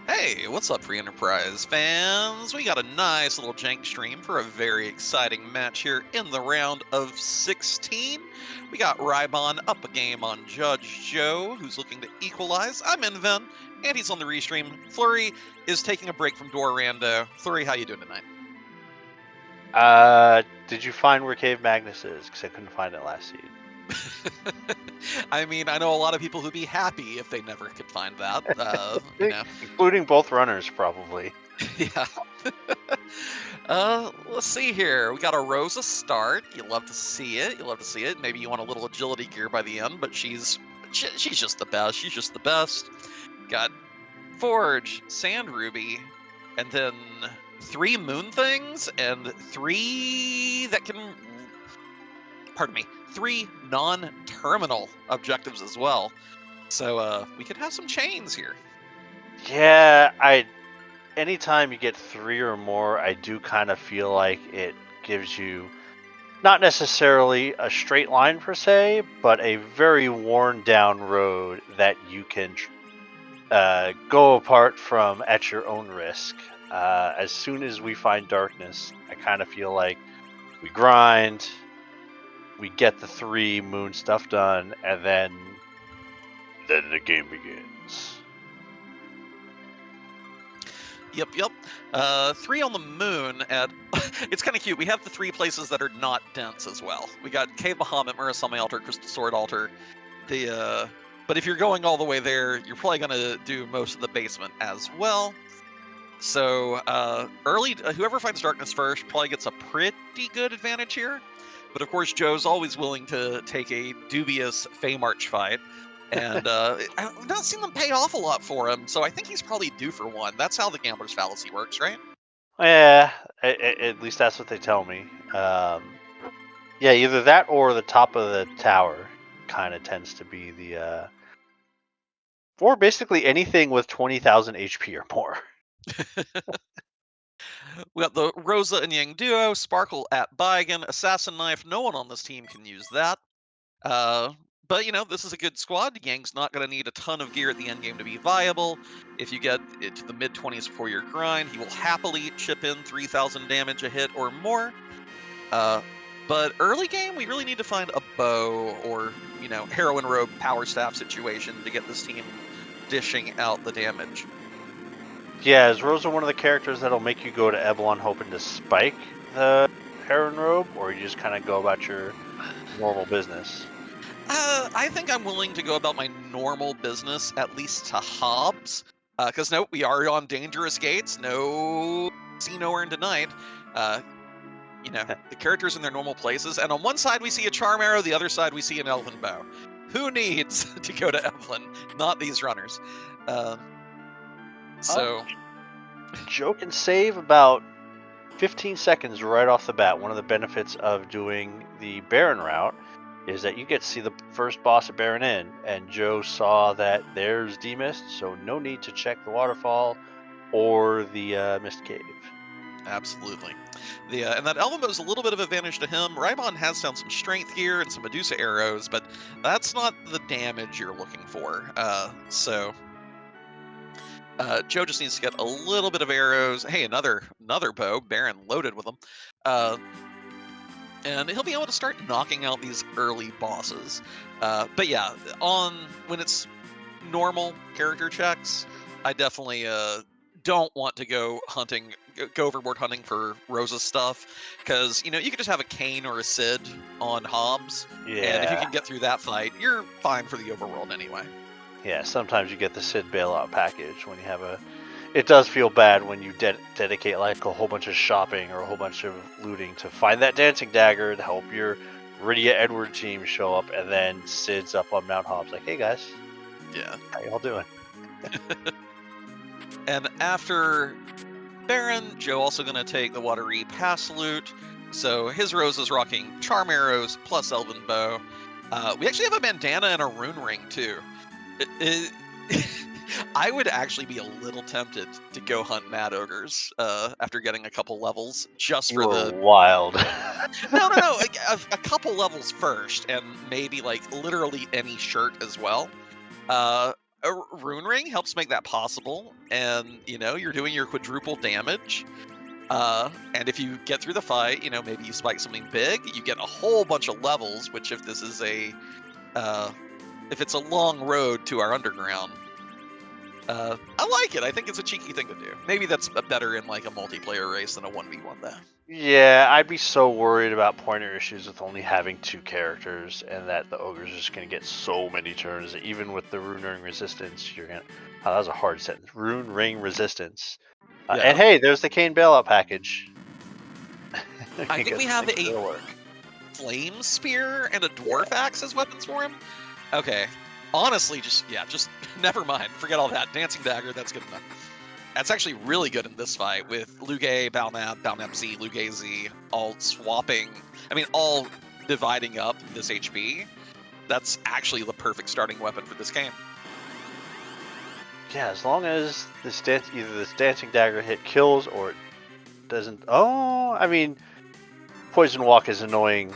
Hey, what's up, Free Enterprise fans? We got a nice little jank stream for a very exciting match here in the round of 16. We got Rhybon up a game on JudgeJoe, who's looking to equalize. I'm Inven, and he's on the Restream. Flurry is taking a break from Dorando. Flurry, how you doing tonight? Did you find where Cave Magnus is? Because I couldn't find it last seed. I mean, I know a lot of people who'd be happy if they never could find that. Including both runners, probably. Yeah. Let's see here. We got a Rosa start. You love to see it. You love to see it. Maybe you want a little agility gear by the end, but she's just the best. She's just the best. Got Forge, Sand Ruby, and then 3 moon things and 3 that can. Pardon me. 3 non-terminal objectives as well. So we could have some chains here. Yeah, anytime you get 3 or more, I do kind of feel like it gives you not necessarily a straight line per se, but a very worn down road that you can go apart from at your own risk. As soon as we find darkness, I kind of feel like we grind, we get the 3 moon stuff done, and then the game begins. Yep. 3 on the moon at. It's kind of cute. We have the 3 places that are not dense as well. We got Cave Bahamut, Murasame Altar, Crystal Sword Altar. But if you're going all the way there, you're probably going to do most of the basement as well. So whoever finds darkness first probably gets a pretty good advantage here. But of course, Joe's always willing to take a dubious Fey March fight. And I've not seen them pay off a lot for him, so I think he's probably due for one. That's how the gambler's fallacy works, right? Yeah, at least that's what they tell me. Yeah, either that or the top of the tower kind of tends to be the or basically anything with 20,000 HP or more. We got the Rosa and Yang duo, Sparkle at Baigan, Assassin Knife. No one on this team can use that. But this is a good squad. Yang's not going to need a ton of gear at the end game to be viable. If you get it to the mid 20s before your grind, he will happily chip in 3,000 damage a hit or more. But early game, we really need to find a bow or heroin robe power staff situation to get this team dishing out the damage. Yeah, is Rosa one of the characters that'll make you go to Eblon hoping to spike the heron robe, or you just kind of go about your normal business? I think I'm willing to go about my normal business, at least to Hobbs. Because nope, we are on dangerous gates. No, see nowhere in tonight. The characters in their normal places. And on one side we see a charm arrow, the other side we see an elven bow. Who needs to go to Evelyn? Not these runners. Joe can save about 15 seconds right off the bat. One of the benefits of doing the Baron route is that you get to see the first boss at Baron Inn, and Joe saw that there's D-Mist, so no need to check the waterfall or the Mist Cave. Absolutely. And that elven bow is a little bit of advantage to him. Rhybon has found some strength gear and some Medusa arrows, but that's not the damage you're looking for. Joe just needs to get a little bit of arrows. Hey, another bow, Baron loaded with them. And he'll be able to start knocking out these early bosses. But yeah, when it's normal character checks, I definitely don't want to go overboard hunting for Rosa's stuff, because you can just have a Kane or a Sid on Hobbs, Yeah. and if you can get through that fight, you're fine for the overworld anyway. Yeah, sometimes you get the Sid bailout package when you have it does feel bad when you dedicate like a whole bunch of shopping or a whole bunch of looting to find that dancing dagger to help your Rydia Edward team show up, and then Sid's up on Mount Hobbs like, hey guys. Yeah. How y'all doing? And after Baron, Joe also going to take the Watery Pass loot. So his Rose is rocking Charm Arrows plus Elven Bow. We actually have a bandana and a rune ring too. I would actually be a little tempted to go hunt Mad Ogres after getting a couple levels just for the wild. No, a couple levels first, and maybe like literally any shirt as well. A Rune Ring helps make that possible, and you're doing your quadruple damage. And if you get through the fight, maybe you spike something big, you get a whole bunch of levels. Which, if this is if it's a long road to our underground, I like it. I think it's a cheeky thing to do. Maybe that's better in like a multiplayer race than a 1v1 though. Yeah, I'd be so worried about pointer issues with only having 2 characters, and that the ogre's just going to get so many turns. Even with the Rune Ring resistance, you're going to... Oh, that was a hard sentence. Rune Ring resistance. Yeah. And hey, there's the Kane bailout package. I think we have a a flame spear and a dwarf axe as weapons for him. Okay. Honestly, just never mind. Forget all that. Dancing dagger, that's good enough. That's actually really good in this fight with Lugae, Balnab Z, Lugae Z, all swapping. I mean, all dividing up this HP. That's actually the perfect starting weapon for this game. Yeah, as long as either this dancing dagger hit kills or it doesn't. Oh, I mean, poison walk is annoying,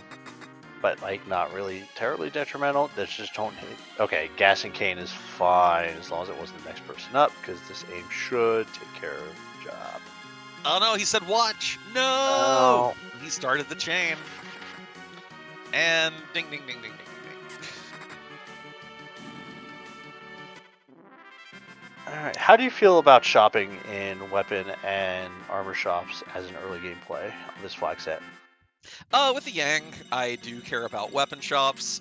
but like not really terribly detrimental. That's just don't hit. Okay, gas and cane is fine as long as it wasn't the next person up, because this aim should take care of the job. Oh no, he said watch. No, Oh. He started the chain. And ding ding ding ding ding ding. Alright, how do you feel about shopping in weapon and armor shops as an early game play on this flag set? With the Yang, I do care about weapon shops.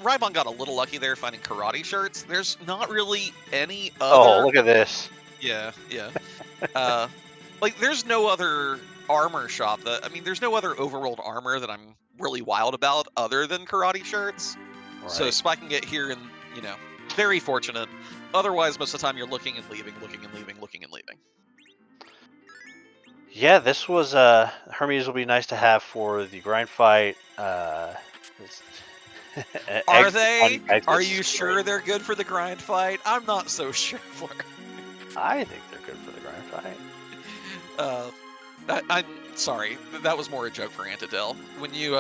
Rhybon got a little lucky there finding karate shirts. There's not really any other... Oh, look at this. Yeah. Like, there's no other armor shop there's no other overworld armor that I'm really wild about other than karate shirts. Right. So spiking it here and, very fortunate. Otherwise, most of the time you're looking and leaving, looking and leaving, looking and leaving. Yeah, this was Hermes will be nice to have for the grind fight. Are they? Are you sure they're good for the grind fight? I'm not so sure for it. I think they're good for the grind fight. I'm sorry. That was more a joke for Antidel. When you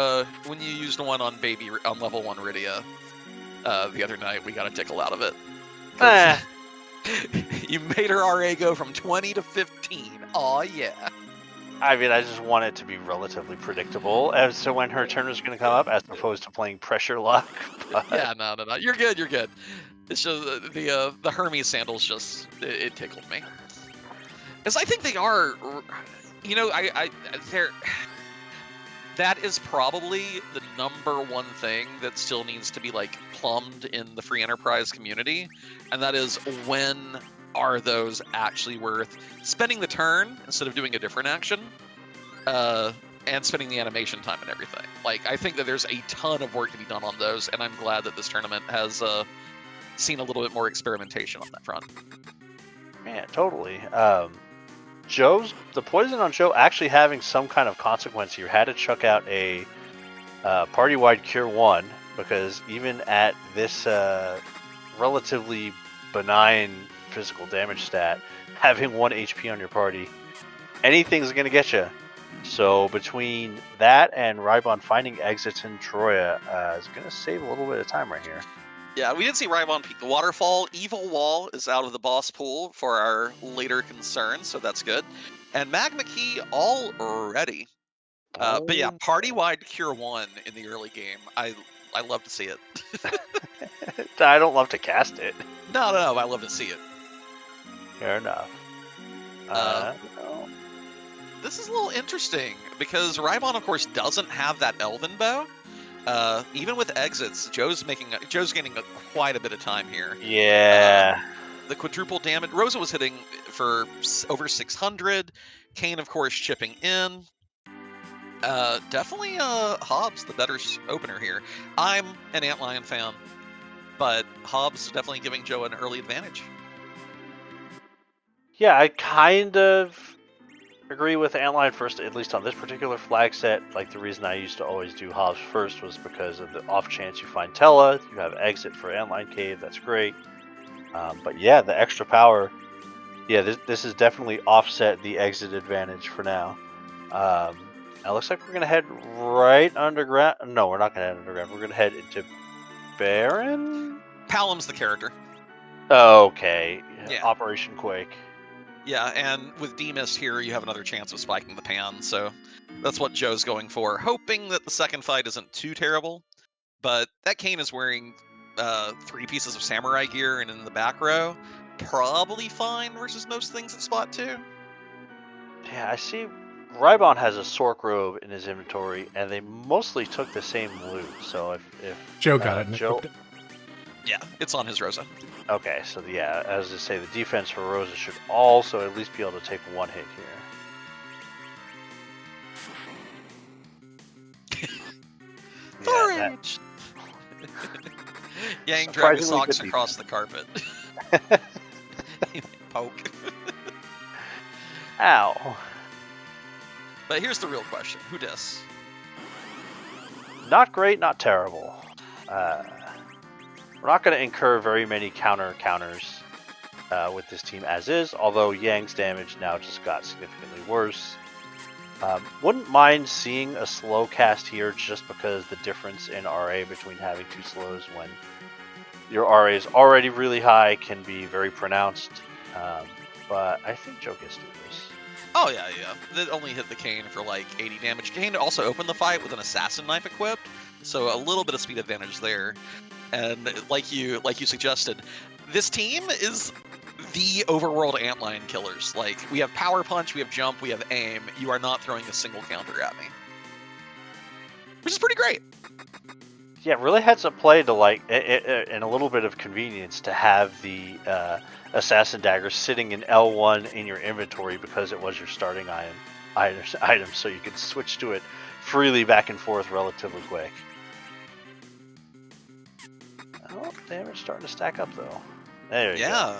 used one on level 1 Rydia the other night, we got a tickle out of it. You made her RA go from 20 to 15. Aw, yeah. I mean, I just want it to be relatively predictable as to when her turn is going to come up, as opposed to playing pressure luck. But... Yeah, no. You're good. It's just the Hermes sandals just it tickled me. Because I think they are, they're. That is probably the #1 thing that still needs to be like plumbed in the free enterprise community, and that is, when are those actually worth spending the turn instead of doing a different action, and spending the animation time and everything. Like, I think that there's a ton of work to be done on those, and I'm glad that this tournament has seen a little bit more experimentation on that front. Yeah, totally. The poison on Joe actually having some kind of consequence here. Had to chuck out a party-wide cure 1, because even at this relatively benign physical damage stat, having 1 HP on your party, anything's going to get you. So between that and Rhybon finding exits in Troya, is going to save a little bit of time right here. Yeah, we did see Rhybon peek the waterfall. Evil Wall is out of the boss pool for our later concerns, so that's good. And Magma Key all ready. But yeah, party-wide Cure 1 in the early game. I love to see it. I don't love to cast it. No, I love to see it. Fair enough. This is a little interesting, because Rhybon, of course, doesn't have that Elven Bow. Even with exits, Joe's gaining quite a bit of time here. Yeah. The quadruple damage. Rosa was hitting for over 600. Kane, of course, chipping in. Definitely Hobbs, the better opener here. I'm an Antlion fan, but Hobbs definitely giving Joe an early advantage. Yeah, I kind of agree with Antlion first, at least on this particular flag set. Like, the reason I used to always do Hobbs first was because of the off chance you find Tella, you have exit for Antlion Cave, that's great. But yeah, the extra power, yeah, this is definitely offset the exit advantage for now. It looks like we're going to head right underground. No, we're not going to head underground. We're going to head into Baron? Palom's the character. Okay. Yeah. Operation Quake. Yeah, and with Demas here, you have another chance of spiking the pan, so that's what Joe's going for, hoping that the second fight isn't too terrible. But that Kane is wearing 3 pieces of samurai gear and in the back row, probably fine versus most things at spot 2. Yeah, I see. Rhybon has a Sork robe in his inventory, and they mostly took the same loot. So if Joe got it and Joe, equipped it. Yeah, it's on his Rosa. okay, so yeah, as I say, the defense for Rosa should also at least be able to take one hit here. Yeah, that Forage! Yang drag his surprisingly socks good across the carpet. Poke. Ow. But here's the real question. Who dis? Not great, not terrible. We're not going to incur very many counters with this team as is, although Yang's damage now just got significantly worse. Wouldn't mind seeing a slow cast here just because the difference in RA between having 2 slows when your RA is already really high can be very pronounced. But I think Joe gets through this. Oh, yeah. That only hit the Kane for like 80 damage. Kane also opened the fight with an assassin knife equipped, so a little bit of speed advantage there. And like you suggested, this team is the overworld antlion killers. Like, we have power punch, we have jump, we have aim. You are not throwing a single counter at me, which is pretty great. Yeah, it really had some play to like, and a little bit of convenience to have the assassin dagger sitting in L1 in your inventory because it was your starting item, so you could switch to it freely back and forth relatively quick. Oh, damage starting to stack up though. There you go.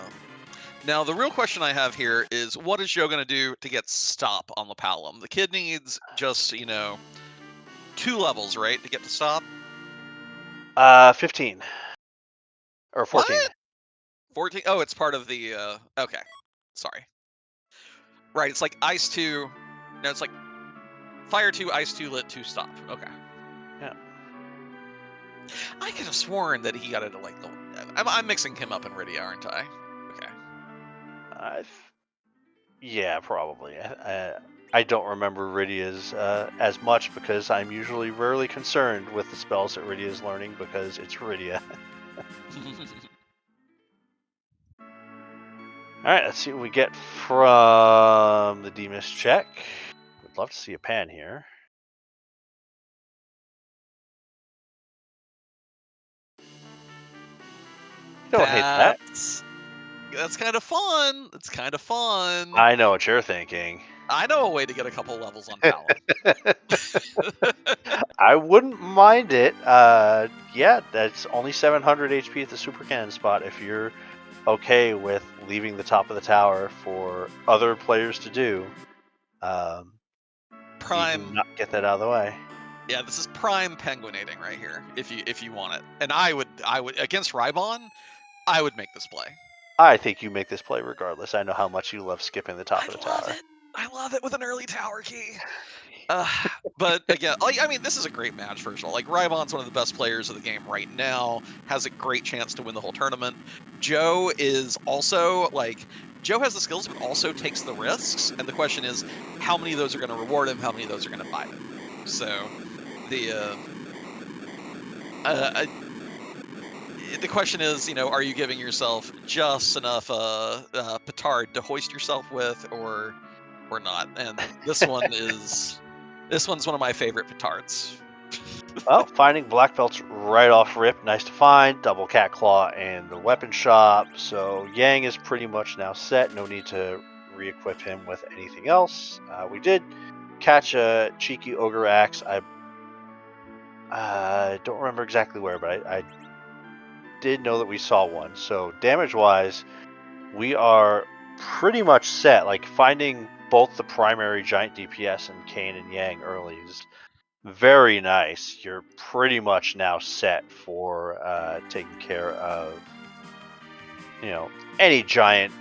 Now, the real question I have here is, what is Joe going to do to get stop on the Palom? The kid needs just, 2 levels, right, to get to stop? 15. Or 14. What? 14? Oh, it's part of the, okay. Sorry. Right, it's like Ice 2. No, it's like Fire 2, Ice 2, Lit 2, Stop. Okay. Yeah. I could have sworn that he got it like, I'm mixing him up in Rydia, aren't I? Okay. Yeah, probably. I don't remember Rydia's as much because I'm usually rarely concerned with the spells that Rydia is learning because it's Rydia. Alright, let's see what we get from the Demas check. Would love to see a pan here. Don't hate that. That's kind of fun. It's kind of fun. I know what you're thinking. I know a way to get a couple levels on Palom. I wouldn't mind it. Yeah, that's only 700 HP at the super cannon spot if you're okay with leaving the top of the tower for other players to do. Prime. You can not get that out of the way. Yeah, this is prime penguinating right here. If you want it, and I would against Rhybon, I would make this play. I think you make this play regardless. I know how much you love skipping the top of the tower. I love it with an early tower key. But again, I mean, this is a great match, first of all. Like, Rhybon's one of the best players of the game right now, has a great chance to win the whole tournament. Joe is also, Joe has the skills, but also takes the risks. And the question is, how many of those are going to reward him? How many of those are going to bite him? So, the question is, are you giving yourself just enough petard to hoist yourself with, or not? And this one's one of my favorite petards. Well, finding black belts right off rip, nice to find. Double cat claw in the weapon shop. So Yang is pretty much now set. No need to re-equip him with anything else. We did catch a cheeky ogre axe. I don't remember exactly where, but I did know that we saw one. So damage-wise, we are pretty much set. Like, finding both the primary giant DPS and Kane and Yang early is very nice. You're pretty much now set for taking care of, any giant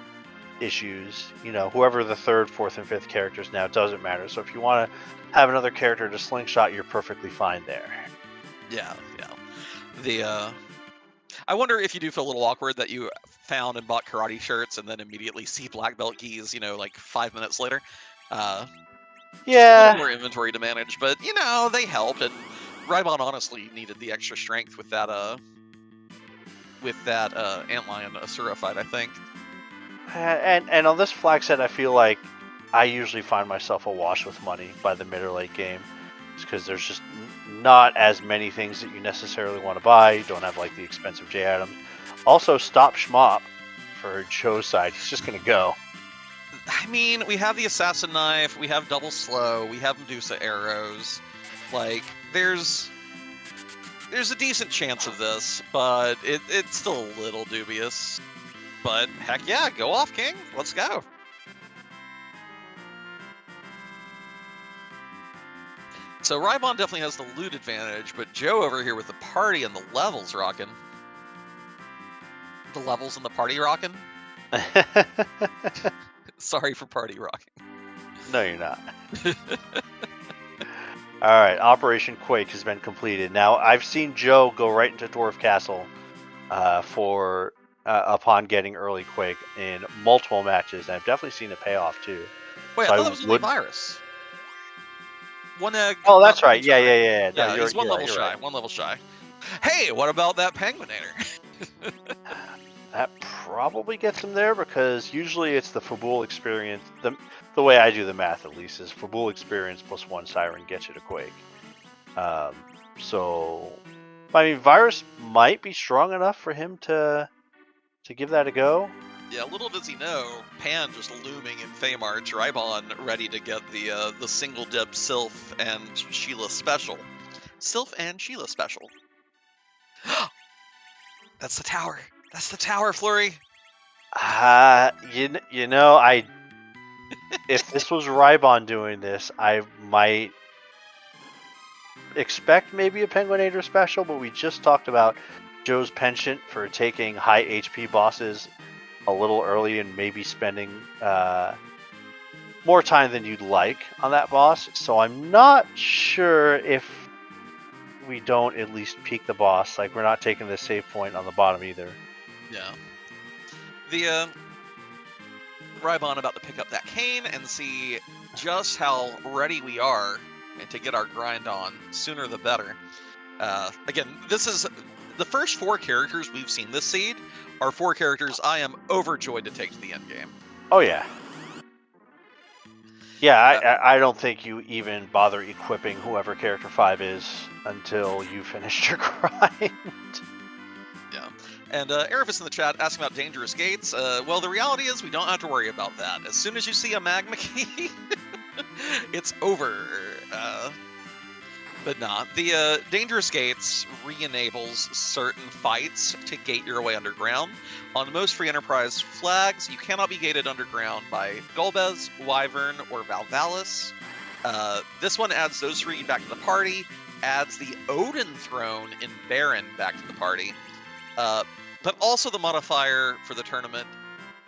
issues. Whoever the 3rd, 4th, and 5th characters now, doesn't matter. So if you want to have another character to slingshot, you're perfectly fine there. Yeah. I wonder if you do feel a little awkward that you found and bought karate shirts and then immediately see black belt gis, like 5 minutes later. Just a little more inventory to manage, but they help. And Rhybon honestly needed the extra strength with that Antlion Asura fight, I think. And on this flag set, I feel like I usually find myself awash with money by the mid or late game, because there's just not as many things that you necessarily want to buy. You don't have like the expensive J items. Also, stop Schmop for Joe's side. He's just gonna go. I mean, we have the assassin knife, we have double slow, we have Medusa arrows. Like, there's a decent chance of this, but it's still a little dubious. But heck yeah, go off, King. Let's go. So Rhybon definitely has the loot advantage, but Joe over here with the party and the levels rocking. The levels and the party rocking? Sorry for party rocking. No, you're not. All right, Operation Quake has been completed. Now, I've seen Joe go right into Dwarf Castle upon getting early Quake in multiple matches, and I've definitely seen it pay off too. Wait, so I thought that was only Virus. One egg. Oh, that's right. Yeah. No, he's one level shy. Right. 1 level shy. Hey, what about that Penguinator? That probably gets him there, because usually it's the Fabul experience. The way I do the math, at least, is Fabul experience plus 1 Siren gets you to Quake. So, I mean, Virus might be strong enough for him to give that a go. Yeah, little does he know, Pan just looming in Feymarch, Rhybon ready to get the single dip Sylph and Sheila special. Sylph and Sheila special. That's the tower. That's the tower, Flurry. You know, if this was Rhybon doing this, I might expect maybe a Penguinator special, but we just talked about Joe's penchant for taking high HP bosses a little early and maybe spending more time than you'd like on that boss. So I'm not sure if we don't at least peek the boss. Like, we're not taking the save point on the bottom either. Yeah. The Rhybon about to pick up that cane and see just how ready we are and to get our grind on. Sooner the better. Again, this is the first 4 characters we've seen this seed are 4 characters I am overjoyed to take to the end game. Oh yeah. Yeah, I don't think you even bother equipping whoever character 5 is until you finished your grind. Yeah. And Erebus in the chat asking about dangerous gates. Well, the reality is we don't have to worry about that. As soon as you see a magma key, it's over. But nah, the dangerous gates re-enables certain fights to gate your way underground. On most free enterprise flags, you cannot be gated underground by Golbez, Wyvern, or Valvalis. This one adds those 3 back to the party, adds the Odin Throne in Baron back to the party. But also the modifier for the tournament,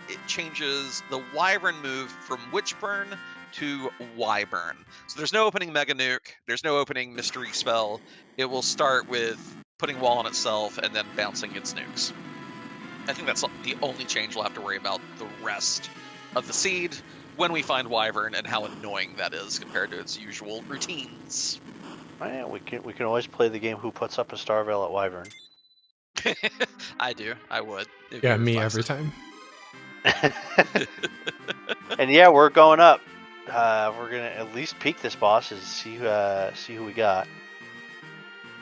it changes the Wyvern move from Witchburn to Wyburn. So there's no opening Mega Nuke, there's no opening Mystery Spell. It will start with putting wall on itself and then bouncing its nukes. I think that's the only change we'll have to worry about the rest of the seed when we find Wyvern and how annoying that is compared to its usual routines. Yeah, we can always play the game Who Puts Up a Star Veil at Wyvern. I do. I would. Yeah, me every time. And yeah, we're going up. We're gonna at least peek this boss and see who we got.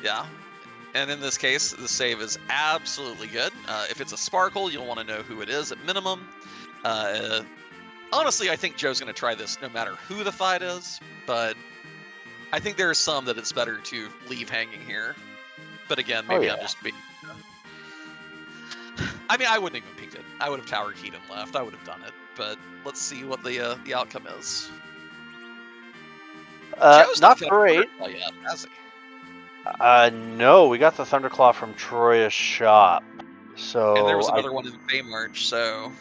Yeah, and in this case, the save is absolutely good. If it's a Sparkle, you'll want to know who it is at minimum. Honestly, I think Joe's going to try this no matter who the fight is, but I think there are some that it's better to leave hanging here. But again, maybe I'm just being... I mean, I wouldn't even peeked it. I would have tower keyed and left. I would have done it. But let's see what the outcome is. Not great. Oh yeah, has he? No, we got the Thunderclaw from Troya's shop. So and there was another one in Feymarch, so...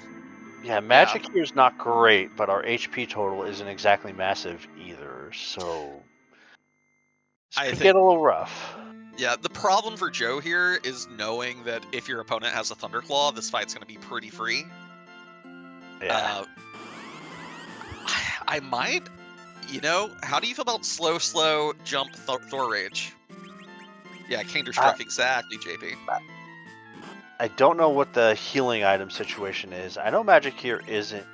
Yeah, magic here is not great, but our HP total isn't exactly massive either, so... It could get a little rough. Yeah, the problem for Joe here is knowing that if your opponent has a Thunderclaw, this fight's going to be pretty free. Yeah. I might, how do you feel about slow, jump Thor Rage? Yeah, Kingder Struck, exactly, JP. I don't know what the healing item situation is. I know magic here isn't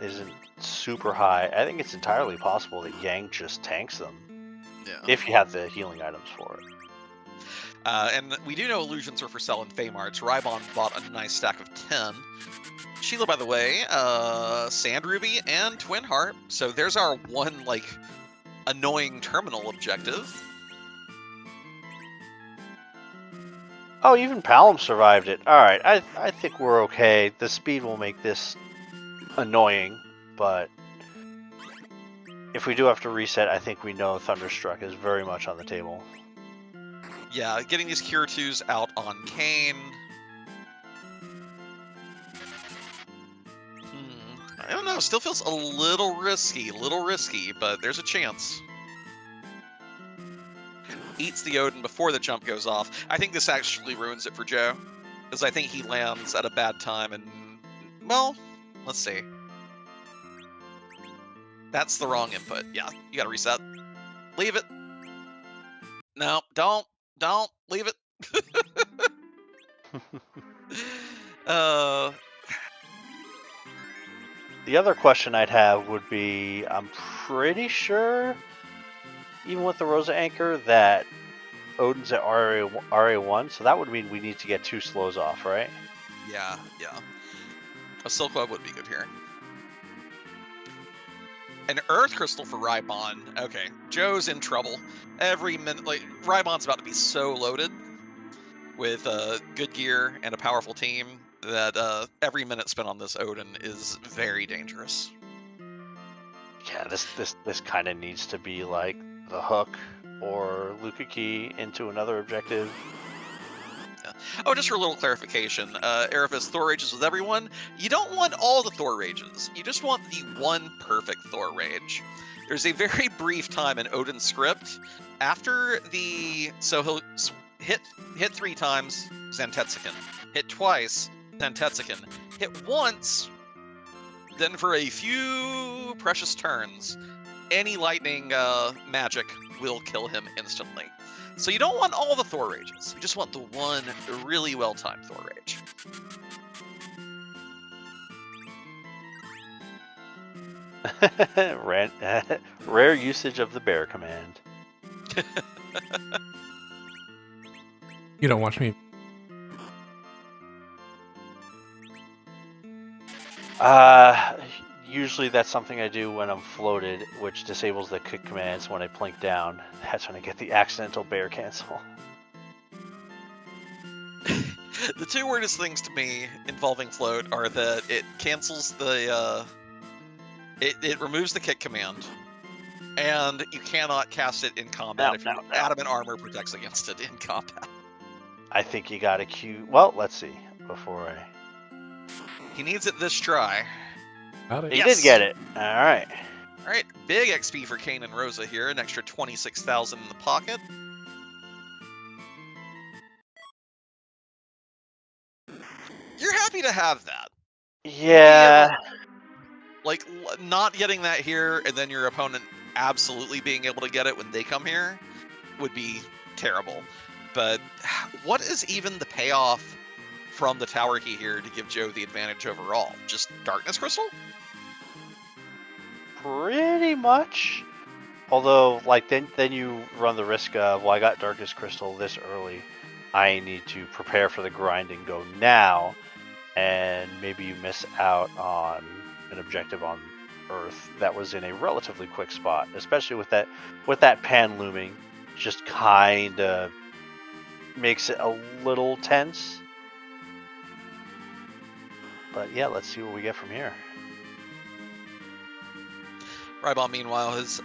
super high. I think it's entirely possible that Yang just tanks them. Yeah. If you have the healing items for it. And we do know illusions are for sale in Feymarts. Rhybon bought a nice stack of 10. Sheila, by the way, Sand Ruby and Twin Heart. So there's our one, annoying terminal objective. Oh, even Palom survived it. Alright, I think we're okay. The speed will make this annoying, but if we do have to reset, I think we know Thunderstruck is very much on the table. Yeah, getting these Cure 2s out on Kane. I don't know, still feels a little risky, but there's a chance. Eats the Odin before the jump goes off. I think this actually ruins it for Joe, because I think he lands at a bad time and, well, let's see. That's the wrong input. Yeah, you gotta reset. Leave it. No, don't leave it. The other question I'd have would be, I'm pretty sure, even with the Rosa Anchor, that Odin's at RA1, so that would mean we need to get 2 slows off, right? Yeah. A Silk Web would be good here. An Earth Crystal for Rhybon. Okay, Joe's in trouble. Every minute, Rhybon's about to be so loaded with good gear and a powerful team that every minute spent on this Odin is very dangerous. Yeah, this kind of needs to be like the hook or Luca Key into another objective. Yeah. Oh, just for a little clarification, Erebus Thor Rages with everyone. You don't want all the Thor Rages. You just want the one perfect Thor Rage. There's a very brief time in Odin's script after so he'll hit 3 times, Zantetsuken. Hit twice, Zantetsuken. Hit once, then for a few precious turns, any lightning magic will kill him instantly. So you don't want all the Thor Rages. You just want the one really well-timed Thor Rage. Rare usage of the bear command. You don't watch me. Usually that's something I do when I'm floated, which disables the kick commands when I plink down. That's when I get the accidental bear cancel. The 2 weirdest things to me involving float are that it cancels the it removes the kick command, and you cannot cast it in combat if your adamant armor protects against it in combat. I think you got to queue. Well, let's see before I. He needs it this try. He did get it. All right. All right, big XP for Kane and Rosa here. An extra 26,000 in the pocket. You're happy to have that. Yeah. Not getting that here, and then your opponent absolutely being able to get it when they come here would be terrible. But what is even the payoff from the tower key here to give Joe the advantage overall? Just Darkness Crystal? Pretty much. Although, then you run the risk of, well, I got Darkness Crystal this early. I need to prepare for the grind and go now. And maybe you miss out on an objective on Earth that was in a relatively quick spot, especially with that pan looming. Just kind of makes it a little tense. But yeah, let's see what we get from here. Rhybon, meanwhile, has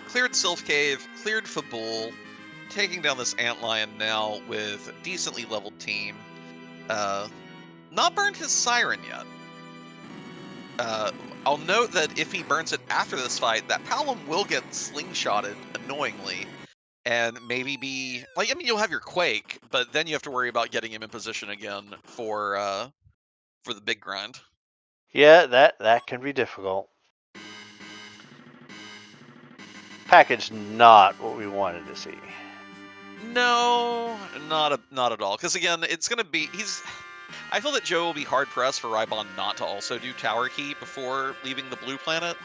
cleared Sylph Cave, cleared Fabul, taking down this Antlion now with a decently leveled team. Not burned his Siren yet. I'll note that if he burns it after this fight, that Palom will get slingshotted, annoyingly, and maybe be like, I mean, you'll have your Quake, but then you have to worry about getting him in position again for the big grind. Yeah, that can be difficult. Package not what we wanted to see. No, not at all. Because again, it's gonna be I feel that Joe will be hard pressed for Rhybon not to also do Tower Key before leaving the blue planet.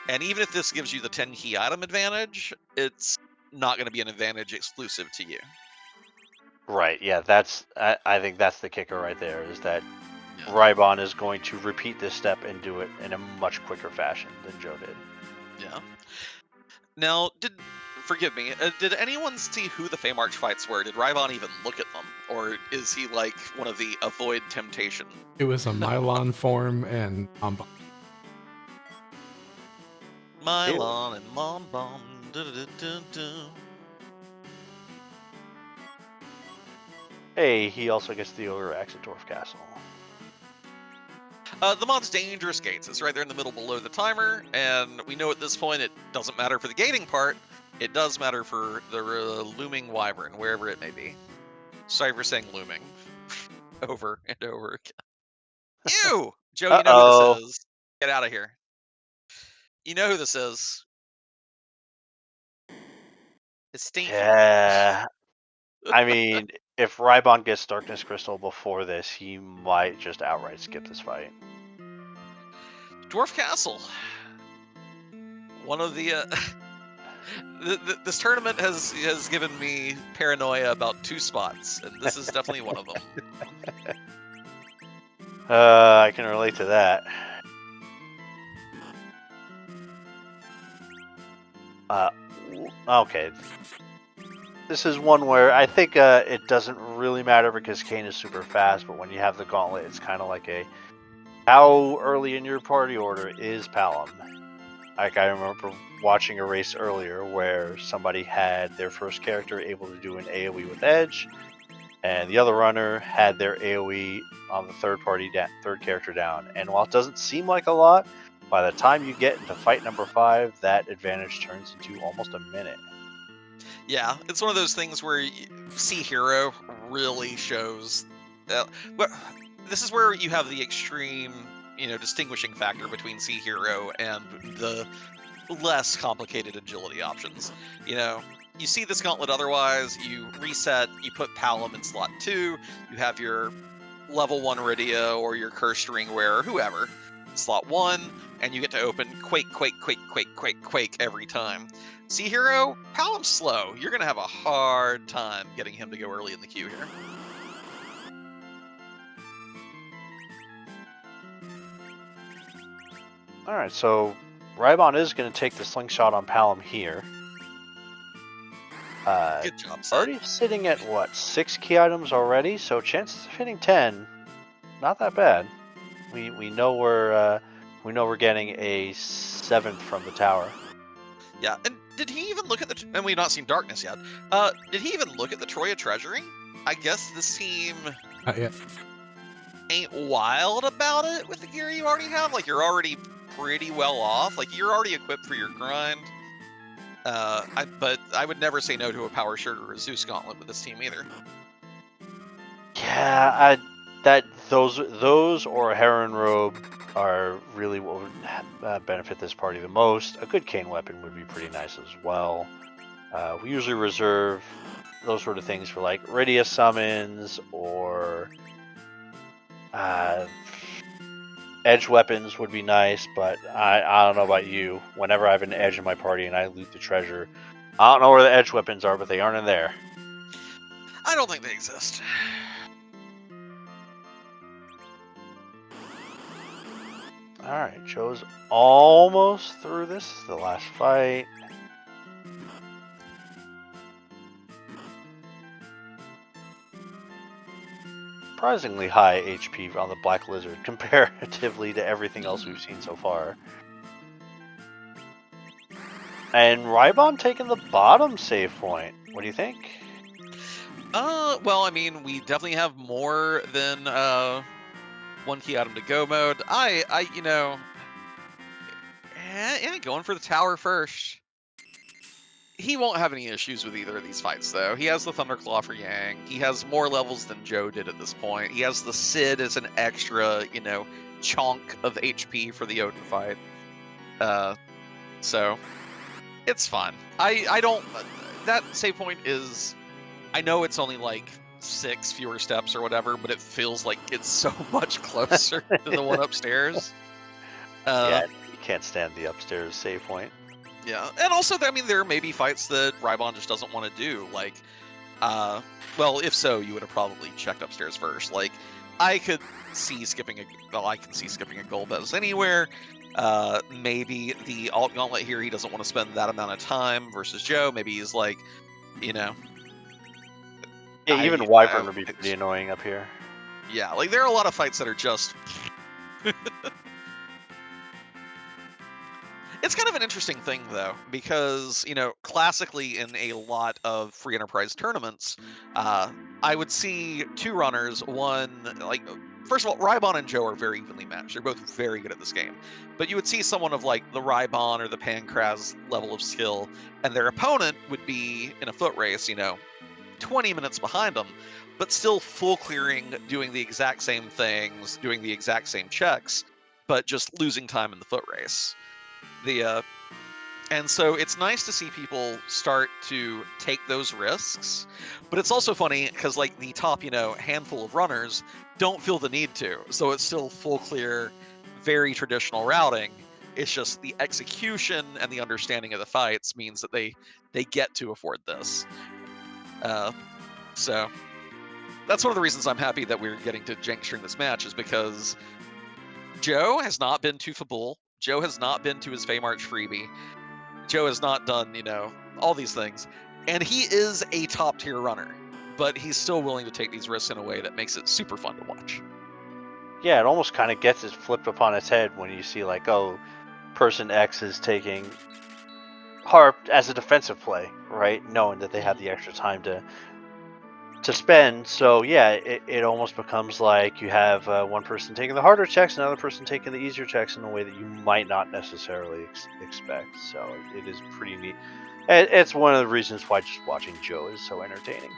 And even if this gives you the 10 key item advantage, it's not going to be an advantage exclusive to you. Right. Yeah. I think that's the kicker right there. Is that Yeah. Rhybon is going to repeat this step and do it in a much quicker fashion than Joe did. Yeah. Now, forgive me, did anyone see who the Feymarch fights were? Did Rhybon even look at them? Or is he like one of the avoid temptation? It was a Mylon form and Mylon and Mombom. Hey, he also gets the Ogre Axe at Dwarf Castle. The mod's dangerous gates. It's right there in the middle below the timer, and we know at this point it doesn't matter for the gating part. It does matter for the looming wyvern, wherever it may be. Sorry for saying looming over and over again. Ew! Joe, you know who this is. Get out of here. You know who this is. It's stinky. Yeah. I mean, if Rhybon gets Darkness Crystal before this, he might just outright skip this fight. Dwarf Castle. One of the this tournament has given me paranoia about 2 spots, and this is definitely one of them. I can relate to that. Okay. This is one where I think it doesn't really matter because Kane is super fast, but when you have the gauntlet, it's kind of like how early in your party order is Palom? Like, I remember watching a race earlier where somebody had their first character able to do an AoE with Edge, and the other runner had their AoE on the third character down. And while it doesn't seem like a lot, by the time you get into fight number 5, that advantage turns into almost a minute. Yeah, it's one of those things where Sea Hero really shows. This is where you have the extreme, distinguishing factor between Sea Hero and the less complicated agility options. You see this gauntlet otherwise, you reset, you put Palom in slot 2, you have your level 1 Rydia or your Cursed Ring Wearer, whoever, slot 1, and you get to open Quake every time. Sea Hero, Palom's slow. You're going to have a hard time getting him to go early in the queue here. Alright, so Rhybon is going to take the slingshot on Palom here. Good job, Sid. Already sitting at, 6 key items already? So chances of hitting 10, not that bad. We know we're getting a 7th from the tower. Yeah, and did he even look at and we've not seen Darkness yet. Did he even look at the Troya Treasuring? I guess this team ain't wild about it with the gear you already have. Like, you're already pretty well off. Like, you're already equipped for your grind. But I would never say no to a Power Shirt or a Zeus Gauntlet with this team either. Yeah, those or a Heron Robe are really what would benefit this party the most. A good cane weapon would be pretty nice as well. We usually reserve those sort of things for like Rydia summons or edge weapons would be nice, but I don't know about you. Whenever I have an edge in my party and I loot the treasure, I don't know where the edge weapons are, but they aren't in there. I don't think they exist. Alright, Joe's almost through this. The last fight. Surprisingly high HP on the Black Lizard comparatively to everything else we've seen so far. And Rhybon taking the bottom save point. What do you think? Well, I mean, we definitely have more than 1 key item to go mode. Yeah, going for the tower first. he won't have any issues with either of these fights, though. He has the Thunderclaw for Yang. He has more levels than Joe did at this point. He has the Sid as an extra, chunk of HP for the Odin fight. So it's fun. I don't. That save point is. I know it's only like 6 fewer steps or whatever, but it feels like it's so much closer to the one upstairs. Yeah, you can't stand the upstairs save point. Yeah, and also, I mean, there may be fights that Rhybon just doesn't want to do. Like, well, if so, you would have probably checked upstairs first. Like, I can see skipping a Golbez anywhere. Maybe the Alt Gauntlet here, he doesn't want to spend that amount of time versus Joe. Maybe he's like, Yeah, even Wyvern would be pretty annoying up here. Yeah, like there are a lot of fights that are just. It's kind of an interesting thing, though, because, classically in a lot of free enterprise tournaments, I would see 2 runners, first of all, Rhybon and Joe are very evenly matched. They're both very good at this game. But you would see someone of, like, the Rhybon or the Pankraz level of skill, and their opponent would be, in a foot race, 20 minutes behind them, but still full clearing, doing the exact same things, doing the exact same checks, but just losing time in the foot race. And so it's nice to see people start to take those risks, but it's also funny because like the top, handful of runners don't feel the need to. So it's still full clear, very traditional routing. It's just the execution and the understanding of the fights means that they get to afford this. So that's one of the reasons I'm happy that we're getting to jank string this match, is because Joe has not been to Fabul. Joe has not been to his Feymarch freebie. Joe has not done, all these things. And he is a top tier runner, but he's still willing to take these risks in a way that makes it super fun to watch. Yeah, it almost kind of gets it flipped upon its head when you see like, oh, person X is taking Harp as a defensive play, right? Knowing that they have the extra time to spend. So yeah, it almost becomes like you have one person taking the harder checks, another person taking the easier checks in a way that you might not necessarily expect. So it is pretty neat. It's one of the reasons why just watching Joe is so entertaining.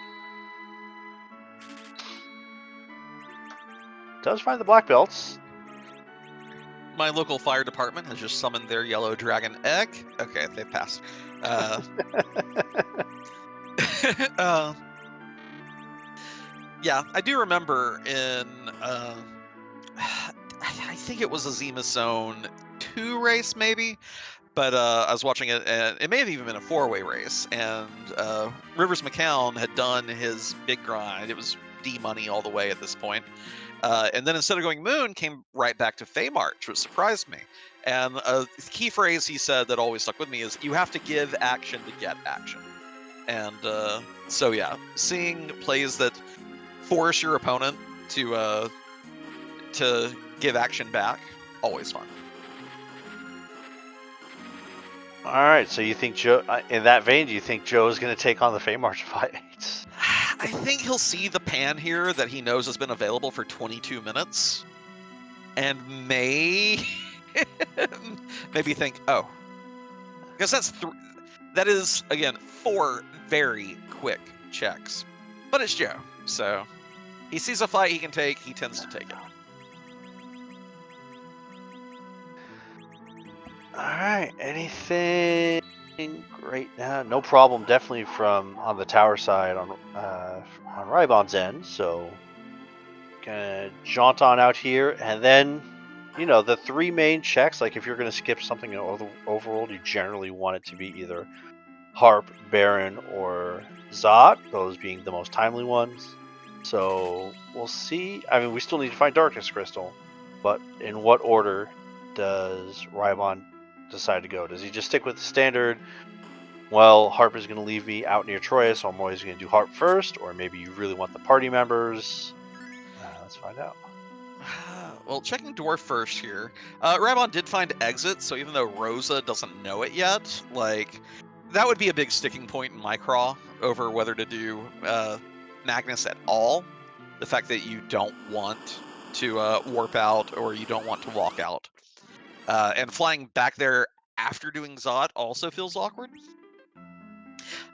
Does find the black belts. My local fire department has just summoned their yellow dragon egg. Okay, they passed. Yeah, I do remember in, I think it was a Zima Zone 2 race, maybe? But I was watching it, and it may have even been a 4-way race, and Rivers McCown had done his big grind. It was D-money all the way at this point. And then instead of going Moon, came right back to Feymarch, which surprised me. And a key phrase he said that always stuck with me is, you have to give action to get action. And so yeah, seeing plays that force your opponent to give action back, always fun. All right, so you think Joe, in that vein, do you think Joe's going to take on the Feymarch fights? I think he'll see the pan here that he knows has been available for 22 minutes, and maybe think, oh, because that is again 4 very quick checks, but it's Joe, so he sees a fight he can take, he tends to take it. All right, anything great now? No problem, definitely from on the tower side on Rhybon's end. So gonna jaunt on out here, and then the 3 main checks. Like if you're gonna skip something in overworld, you generally want it to be either Harp, Baron, or Zot. Those being the most timely ones. So we'll see. I mean, we still need to find Darkness Crystal, but in what order does Rhybon decide to go? Does he just stick with the standard, well, Harp is going to leave me out near Troya, so I'm always going to do Harp first, or maybe you really want the party members? Let's find out. Well, checking Dwarf first here. Rhybon did find Exit, so even though Rosa doesn't know it yet, like, that would be a big sticking point in my craw over whether to do Magnus at all. The fact that you don't want to warp out, or you don't want to walk out. And flying back there after doing Zot also feels awkward.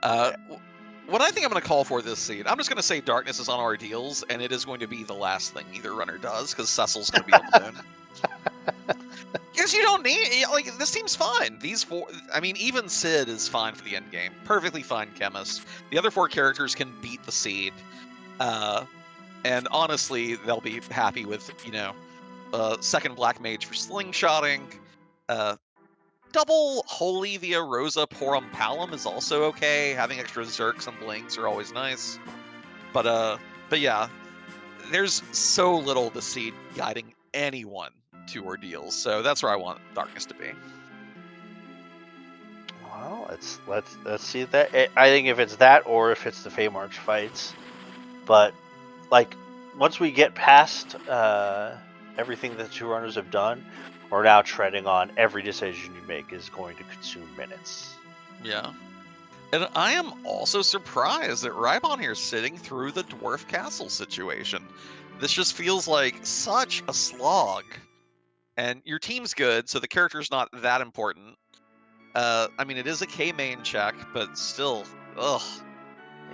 What I think I'm going to call for this seed, I'm just going to say Darkness is on our deals, and it is going to be the last thing either runner does, because Cecil's going to be on the moon. Because you don't need, like, this team's fine. These four, I mean, even Sid is fine for the end game. Perfectly fine chemist. The other four characters can beat the seed. And honestly, they'll be happy with, second Black Mage for slingshotting. Double Holy via Rosa Porum Palum is also okay. Having extra Zerks and Blings are always nice. But yeah, there's so little the seed guiding anyone to ordeals, so that's where I want Darkness to be. Well, let's see that. I think if it's that or if it's the Fey March fights, but like once we get past everything that the two runners have done, we're now treading on every decision you make is going to consume minutes. Yeah. And I am also surprised that Rhybon here is sitting through the Dwarf Castle situation. This just feels like such a slog. And your team's good, so the character's not that important. I mean, it is a K main check, but still, ugh.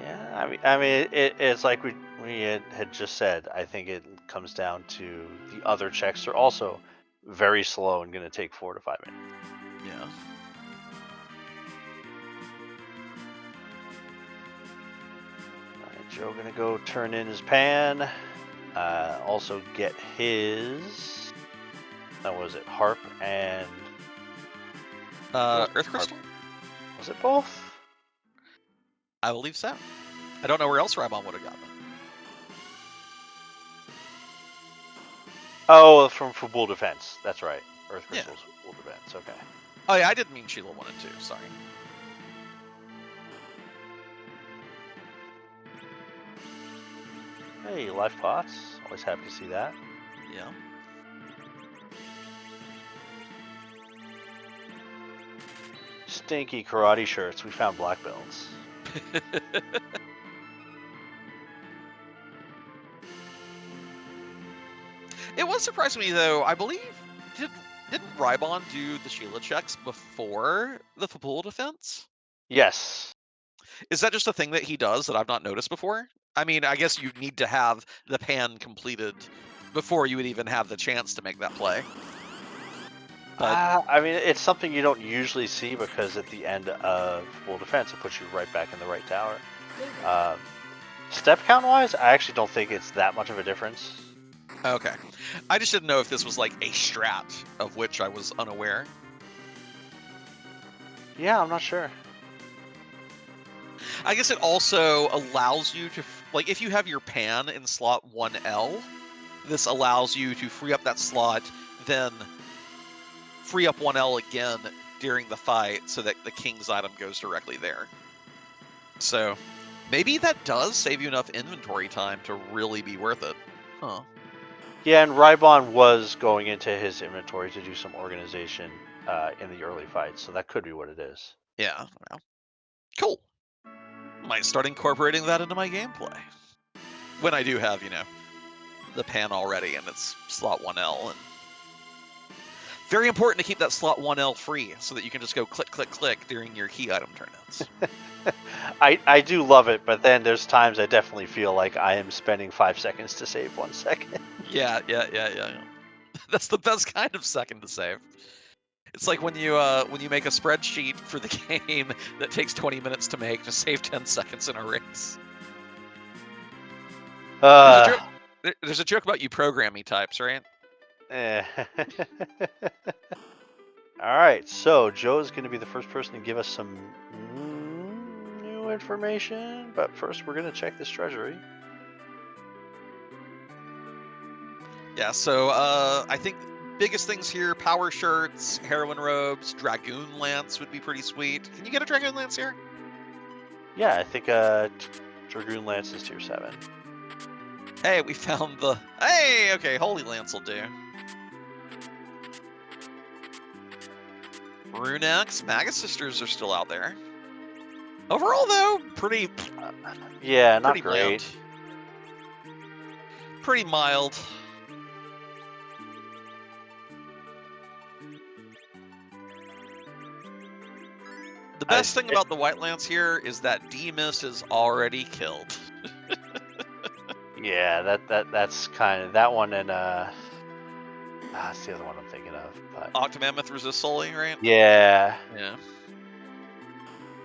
Yeah, I mean, it's like we had just said. I think it comes down to the other checks are also very slow and going to take 4 to 5 minutes. Yeah. All right, Joe gonna go turn in his pan. Also get his. That was it, harp and. Earth Crystal? Was it both? I believe so. I don't know where else Rhybon would have gotten it. Oh, from Fabul Defense. That's right. Earth Crystals, Fabul Defense. Okay. Oh yeah, I didn't mean Sheila wanted to. Sorry. Hey, life pots. Always happy to see that. Yeah. Stinky karate shirts. We found black belts. It was surprising me though. I believe didn't Rhybon do the Sheila checks before the Fabul defense? Yes. Is that just a thing that he does that I've not noticed before? I mean, I guess you need to have the pan completed before you would even have the chance to make that play. But I mean, it's something you don't usually see because at the end of full defense, it puts you right back in the right tower. Step count wise, I actually don't think it's that much of a difference. okay, I just didn't know if this was like a strat of which I was unaware. Yeah, I'm not sure. I guess it also allows you to, like, if you have your pan in slot 1L, this allows you to free up that slot, then free up 1L again during the fight so that the king's item goes directly there. So maybe that does save you enough inventory time to really be worth it. Huh. Yeah, and Rhybon was going into his inventory to do some organization in the early fights, so that could be what it is. Yeah, well, cool. Might start incorporating that into my gameplay. When I do have, the pan already and it's slot 1L. And very important to keep that slot 1L free so that you can just go click, click, click during your key item turnouts. I do love it, but then there's times I definitely feel like I am spending 5 seconds to save 1 second. Yeah. That's the best kind of second to save. It's like when you make a spreadsheet for the game that takes 20 minutes to make to save 10 seconds in a race. There's a joke about you programming types, right? All right, so Joe's going to be the first person to give us some new information, but first we're going to check this treasury. Yeah, so I think biggest things here, power shirts, heroine robes, dragoon lance would be pretty sweet. Can you get a dragoon lance here? Yeah, I think dragoon lance is tier 7. Hey, we found the... Hey, okay, holy lance will do. Runex, Magus Sisters are still out there. Overall, though, pretty... yeah, not pretty great. Mild. Pretty mild. The The best thing about the White Lance here is that D-Mist is already killed. Yeah, that's kind of that one, and that's the other one I'm thinking of. But Octomammoth resists Sully, right? yeah, Yeah.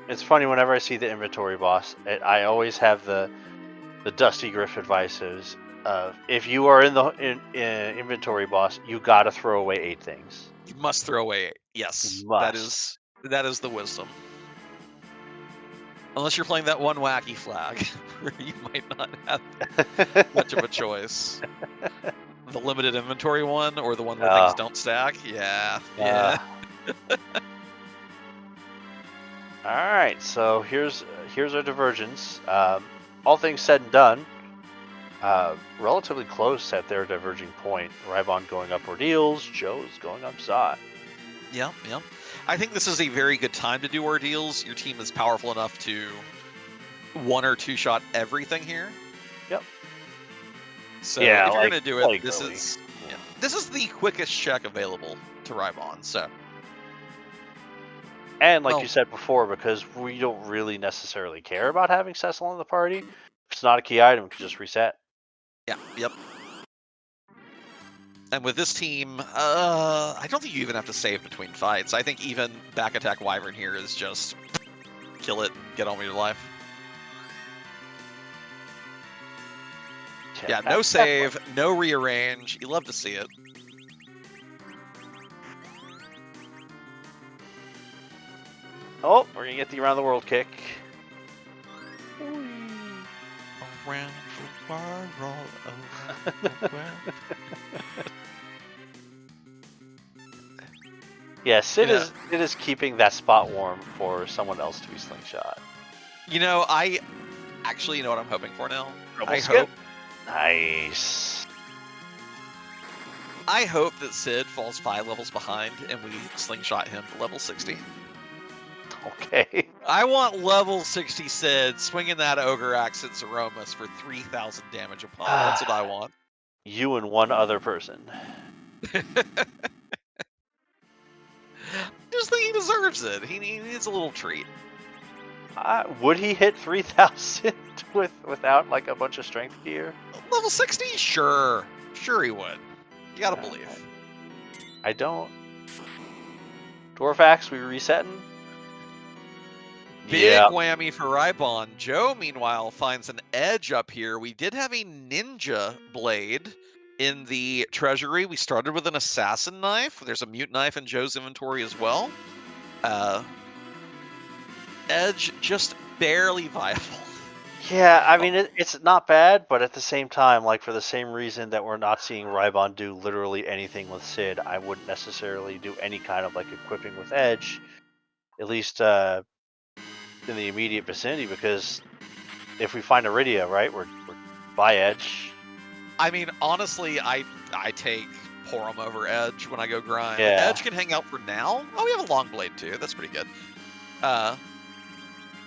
it's funny whenever I see the inventory boss, I always have the Dusty Griff advices of if you are in the inventory boss, you got to throw away 8 things. You must throw away. Yes, You must. that is the wisdom. Unless you're playing that one wacky flag, where you might not have much of a choice. The limited inventory one, or the one where things don't stack. Yeah, yeah. All right, so here's our divergence. All things said and done, relatively close at their diverging point. Rhybon going up ordeals, Joe's going up Zot. Yep, yep. I think this is a very good time to do ordeals. Your team is powerful enough to 1 or 2 shot everything here. Yep. So yeah, if you're like, gonna do it, like this early. is the quickest check available to Rhybon. So. And like you said before, because we don't really necessarily care about having Cecil in the party, if it's not a key item, it can just reset. Yeah, yep. And with this team, I don't think you even have to save between fights. I think even back attack Wyvern here is just kill it, get on with your life. Yeah, no save, no rearrange. You love to see it. Oh, we're gonna get the around the world kick. Around the world, around the world. Yeah, Sid is keeping that spot warm for someone else to be slingshot. You know, I actually, you know what I'm hoping for now? Nice. I hope that Sid falls 5 levels behind and we slingshot him to level 60. Okay. I want level 60 Sid swinging that Ogre Axe at Zeromus for 3,000 damage a pop. That's what I want. You and one other person. Just think he deserves it. He needs a little treat. Would he hit 3,000 without like a bunch of strength gear? Level 60? Sure. Sure he would. You gotta believe. I don't. Dwarf Axe, we resetting? Big whammy for Rhybon. Joe, meanwhile, finds an edge up here. We did have a ninja blade in the treasury. We started with an assassin knife. There's a mute knife in Joe's inventory as well. Edge just barely viable. Yeah, I mean, it's not bad, but at the same time, like for the same reason that we're not seeing Rhybon do literally anything with Sid, I wouldn't necessarily do any kind of like equipping with Edge, at least in the immediate vicinity, because if we find Iridia, right, we're by Edge. I mean, honestly, I take Porum over Edge when I go grind. Yeah. Edge can hang out for now. Oh, we have a long blade too. That's pretty good.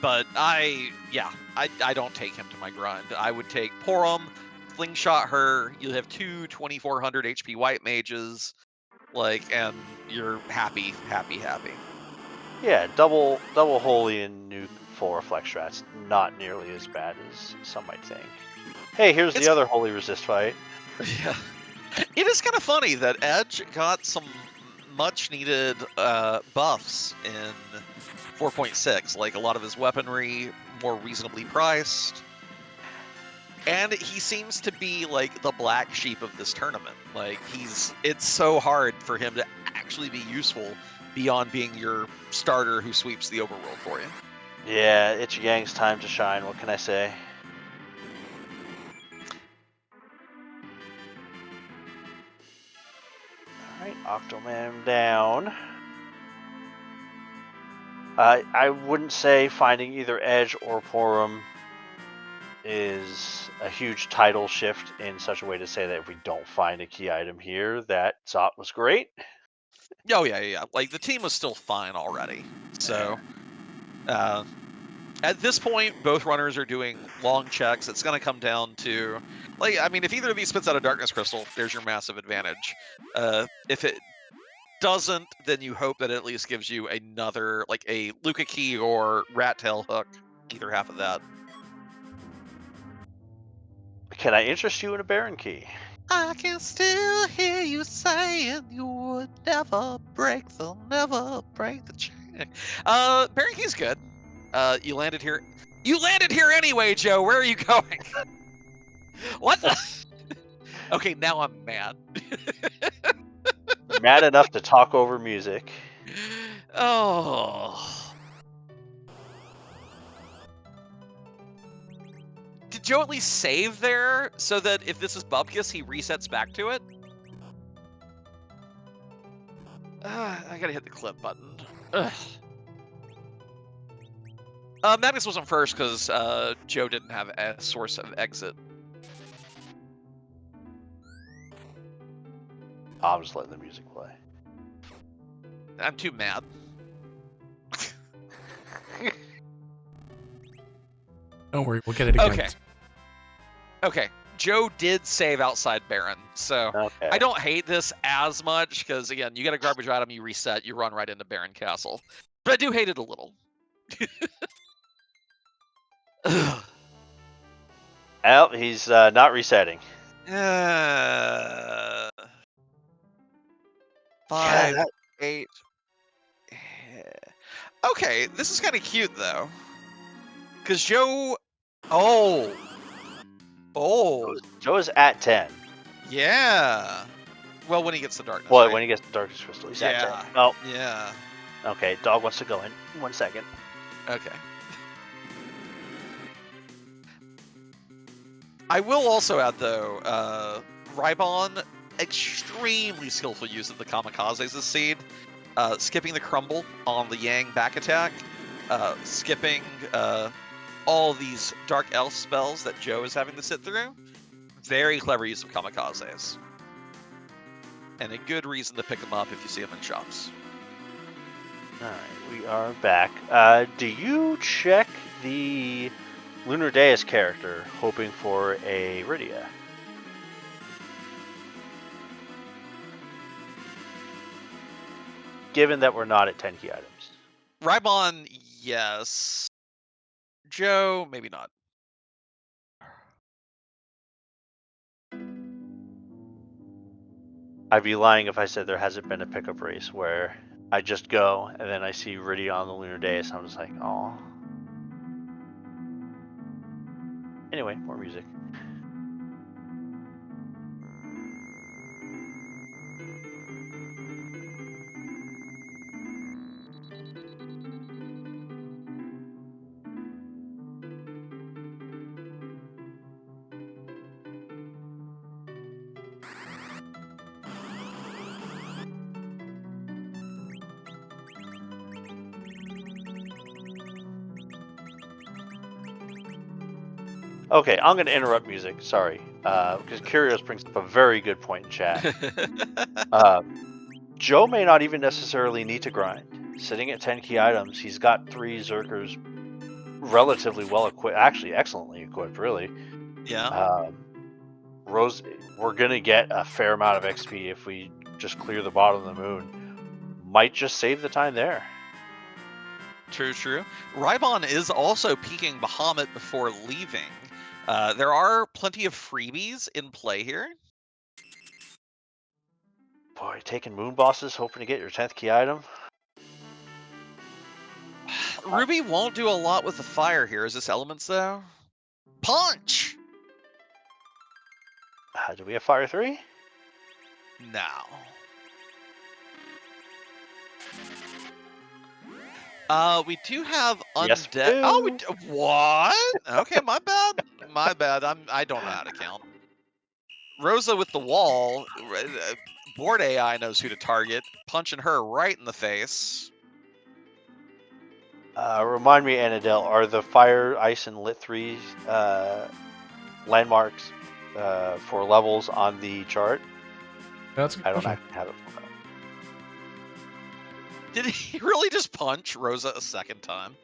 But I don't take him to my grind. I would take Porum, slingshot her. You'll have 2 2400 HP white mages, and you're happy. Yeah, double holy and nuke full reflect strats, not nearly as bad as some might think. Hey, here's the other holy resist fight. Yeah, it is kind of funny that Edge got some much needed buffs in 4.6, like a lot of his weaponry more reasonably priced, and he seems to be like the black sheep of this tournament. Like it's so hard for him to actually be useful beyond being your starter who sweeps the overworld for you. Yeah, it's Yang's time to shine. What can I say? All right, Octoman down. I wouldn't say finding either Edge or Porum is a huge title shift in such a way to say that if we don't find a key item here, that Zot was great. Oh yeah. Like the team was still fine already. So at this point, both runners are doing long checks. It's going to come down to, if either of these spits out a darkness crystal, there's your massive advantage. If it doesn't, then you hope that it at least gives you another, like a Luca key or rat tail hook, either half of that. Can I interest you in a Baron key? I can still hear you saying you would never break the chain. Baron key's good. You landed here. You landed here anyway, Joe. Where are you going? What the? Okay, now I'm mad. Mad enough to talk over music. Oh. Did Joe at least save there so that if this is Bubkus, he resets back to it? I gotta hit the clip button. Ugh. Magnus wasn't first because Joe didn't have a source of exit. I'm just letting the music play. I'm too mad. Don't worry, we'll get it again. Okay. Okay. Joe did save outside Baron, so Okay. I don't hate this as much because, again, you get a garbage item, you reset, you run right into Baron Castle. But I do hate it a little. Well, he's not resetting. 5, 8. Okay, this is kind of cute though, because Joe. Oh, Joe is at 10. yeah. Well, when he gets the darkness. Well, right? when he gets the Darkest Crystal, he's at 10. Yeah. Oh, Yeah. okay. Dog wants to go in. 1 second. Okay. I will also add though, Rhybon, extremely skillful use of the Kamikazes as seed. Skipping the crumble on the Yang back attack, skipping all these Dark Elf spells that Joe is having to sit through. Very clever use of Kamikazes. And a good reason to pick them up if you see them in shops. Alright, we are back. Do you check the Lunar Deus character hoping for a Rydia? Given that we're not at 10 key items. Rhybon, yes. Joe, maybe not. I'd be lying if I said there hasn't been a pickup race where I just go and then I see Rydia on the Lunar Deus and I'm just like, oh. Anyway, more music. Okay, I'm going to interrupt music, sorry, because Curios brings up a very good point in chat. Joe may not even necessarily need to grind. Sitting at 10 key items, he's got 3 Zerkers relatively well equipped, actually excellently equipped, really. Yeah. Rose, we're going to get a fair amount of XP if we just clear the bottom of the moon. Might just save the time there. True, true. Rhybon is also peeking Bahamut before leaving. There are plenty of freebies in play here. Boy, taking moon bosses, hoping to get your 10th key item. Ruby won't do a lot with the fire here. Is this elements though? Punch! Do we have Fire 3? No. We do have undead. Yes, we do. Oh, what? Okay, my bad. My bad. I don't know how to count. Rosa with the wall. Board AI knows who to target. Punching her right in the face. Remind me, Annadelle, are the Fire, Ice, and Lit 3 landmarks for levels on the chart? That's a good I don't question. actually have it for that. Did he really just punch Rosa a second time?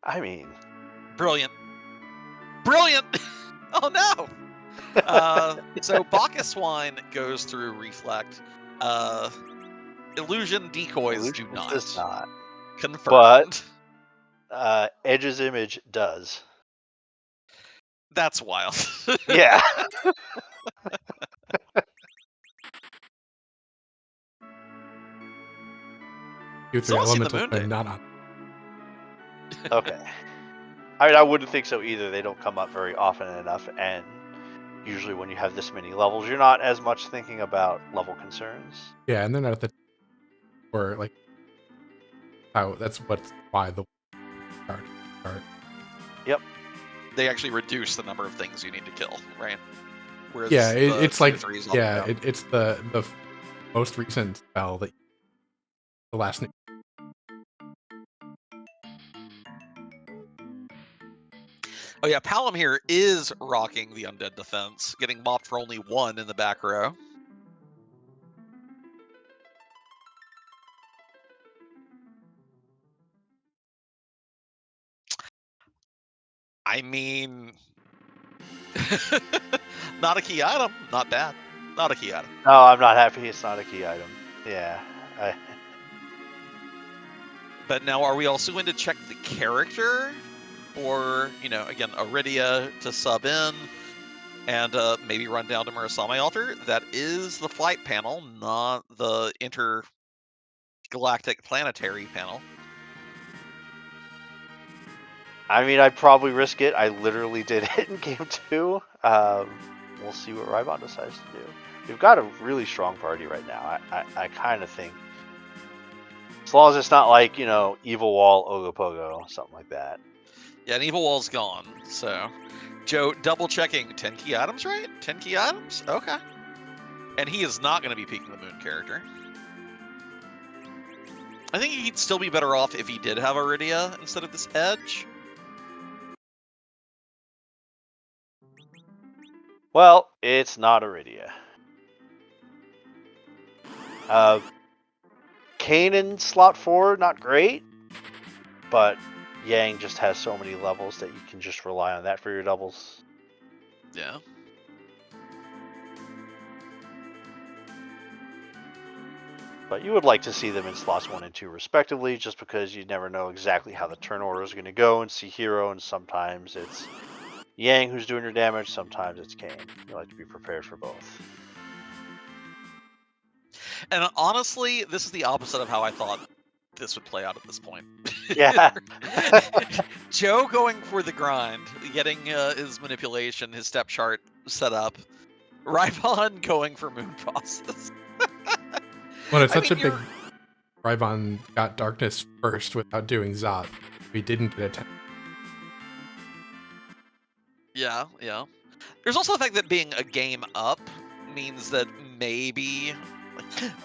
I mean, Brilliant. Brilliant! Oh no! So Bacchus Wine goes through Reflect. Illusion decoys Illusion do not. does not. Confirmed. But Edge's image does. That's wild. Yeah. Two, So three I'll see the elemental moon and day. not on. Okay. I mean, I wouldn't think so either. They don't come up very often enough, and usually when you have this many levels, you're not as much thinking about level concerns. Yeah, and they're not at the or like how that's why the card. Yep. They actually reduce the number of things you need to kill, right? Whereas Yeah, the it's 2 like to 3 is all about. it's the most recent spell that the last name. Oh yeah, Palom here is rocking the Undead Defense, getting mopped for only 1 in the back row. I mean, not a key item, not bad. Not a key item. No, I'm not happy it's not a key item. Yeah. But now, are we also going to check the character? Or, you know, again, Iridia to sub in, and maybe run down to Murasame Altar? That is the flight panel, not the intergalactic planetary panel. I mean, I'd probably risk it. I literally did it in game 2. We'll see what Rhybon decides to do. We've got a really strong party right now. I kind of think, as long as it's not like, you know, Evil Wall, Ogopogo, something like that. Yeah, and Evil Wall's gone, so... Joe, double checking 10 key items, right? 10 key items? Okay. And he is not going to be peeking the moon character. I think he'd still be better off if he did have Iridia instead of this Edge. Well, it's not Iridia. Kanan slot 4, not great, but Yang just has so many levels that you can just rely on that for your doubles. Yeah. But you would like to see them in slots 1 and 2 respectively, just because you never know exactly how the turn order is going to go, and see Hero, and sometimes it's Yang who's doing your damage, sometimes it's Kane. You like to be prepared for both. And honestly, this is the opposite of how I thought this would play out at this point. Yeah. Joe going for the grind, getting his manipulation, his step chart set up. Rhybon going for moon bosses. Well, it's I such mean, a big. Rhybon got darkness first without doing Zot. We didn't get a 10. Yeah, yeah. There's also the fact that being a game up means that maybe,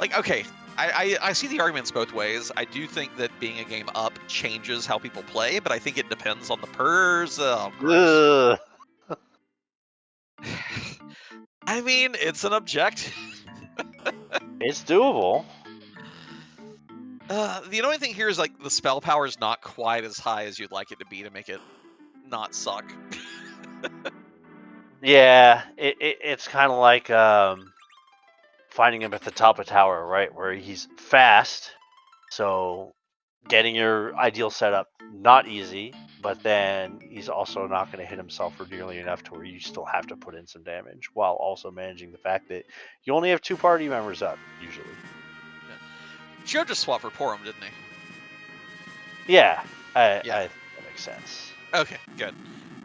like okay, I see the arguments both ways. I do think that being a game up changes how people play, but I think it depends on the pers. Oh, gross. Ugh. I mean, it's an objective. It's doable. The annoying thing here is like the spell power is not quite as high as you'd like it to be to make it not suck. Yeah, it's kind of like finding him at the top of tower, right? Where he's fast, so getting your ideal setup not easy, but then he's also not going to hit himself for nearly enough to where you still have to put in some damage, while also managing the fact that you only have 2 party members up usually. Joe just swapped for Porum, didn't he? Yeah, Yeah. that makes sense. Okay, good.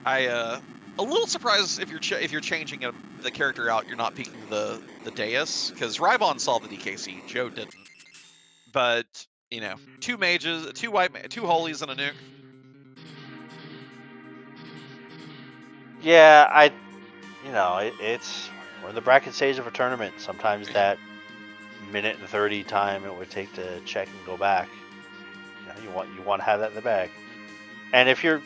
A little surprised if you're changing the character out, you're not peeking the dais, because Rhybon saw the DKC, Joe didn't. But you know, 2 mages, 2 holies, and a nuke. Yeah, it's we're in the bracket stage of a tournament. Sometimes that minute and 30 time it would take to check and go back, you want to have that in the bag. And if you're,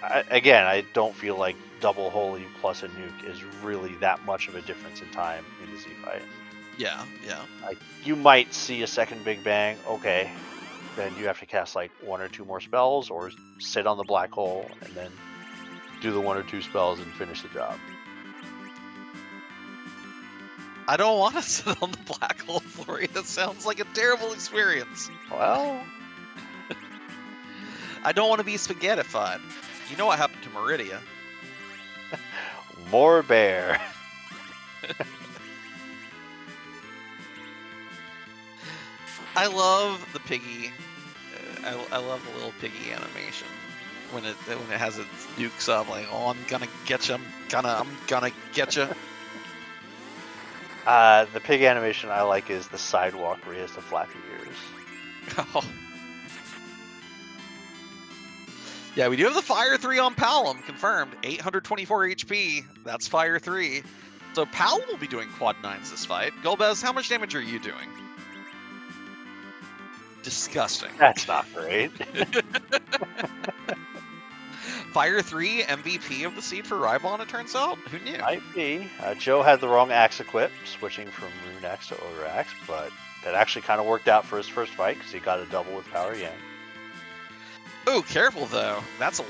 I don't feel like double holy plus a nuke is really that much of a difference in time in the Z fight. Yeah, yeah. Like, you might see a second Big Bang, okay, then you have to cast like 1 or 2 more spells, or sit on the black hole and then do the 1 or 2 spells and finish the job. I don't want to sit on the black hole, Flory. That sounds like a terrible experience. Well, I don't want to be spaghettified. You know what happened to Meridia? more bear. I love the piggy. I love the little piggy animation when it has its nukes up. Like, oh, I'm gonna get you. I'm gonna get you. The pig animation I like is the sidewalk where he has the flappy ears. Oh. Yeah, we do have the Fire 3 on Palom, confirmed. 824 HP, that's Fire 3. So Palom will be doing quad 9s this fight. Golbez, how much damage are you doing? Disgusting. That's not great. Fire 3, MVP of the seed for Rhybon, it turns out? Who knew? Might be. Joe had the wrong axe equip, switching from Rune Axe to Ogre Axe, but that actually kind of worked out for his first fight because he got a double with Power Yang. Oh, careful though. That's a.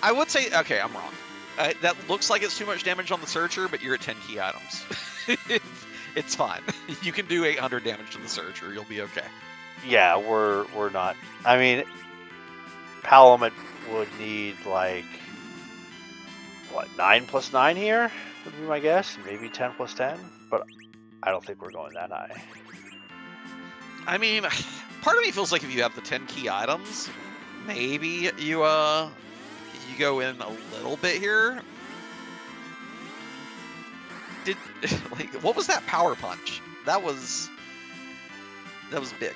I would say, okay, I'm wrong. That looks like it's too much damage on the Searcher, but you're at 10 key items. It's fine. You can do 800 damage to the Searcher. You'll be okay. Yeah, we're not. I mean, Palom would need like what 9 plus 9 here would be my guess. Maybe 10 plus 10, but I don't think we're going that high. I mean, part of me feels like if you have the 10 key items, maybe you go in a little bit here. Like, what was that power punch? That was big.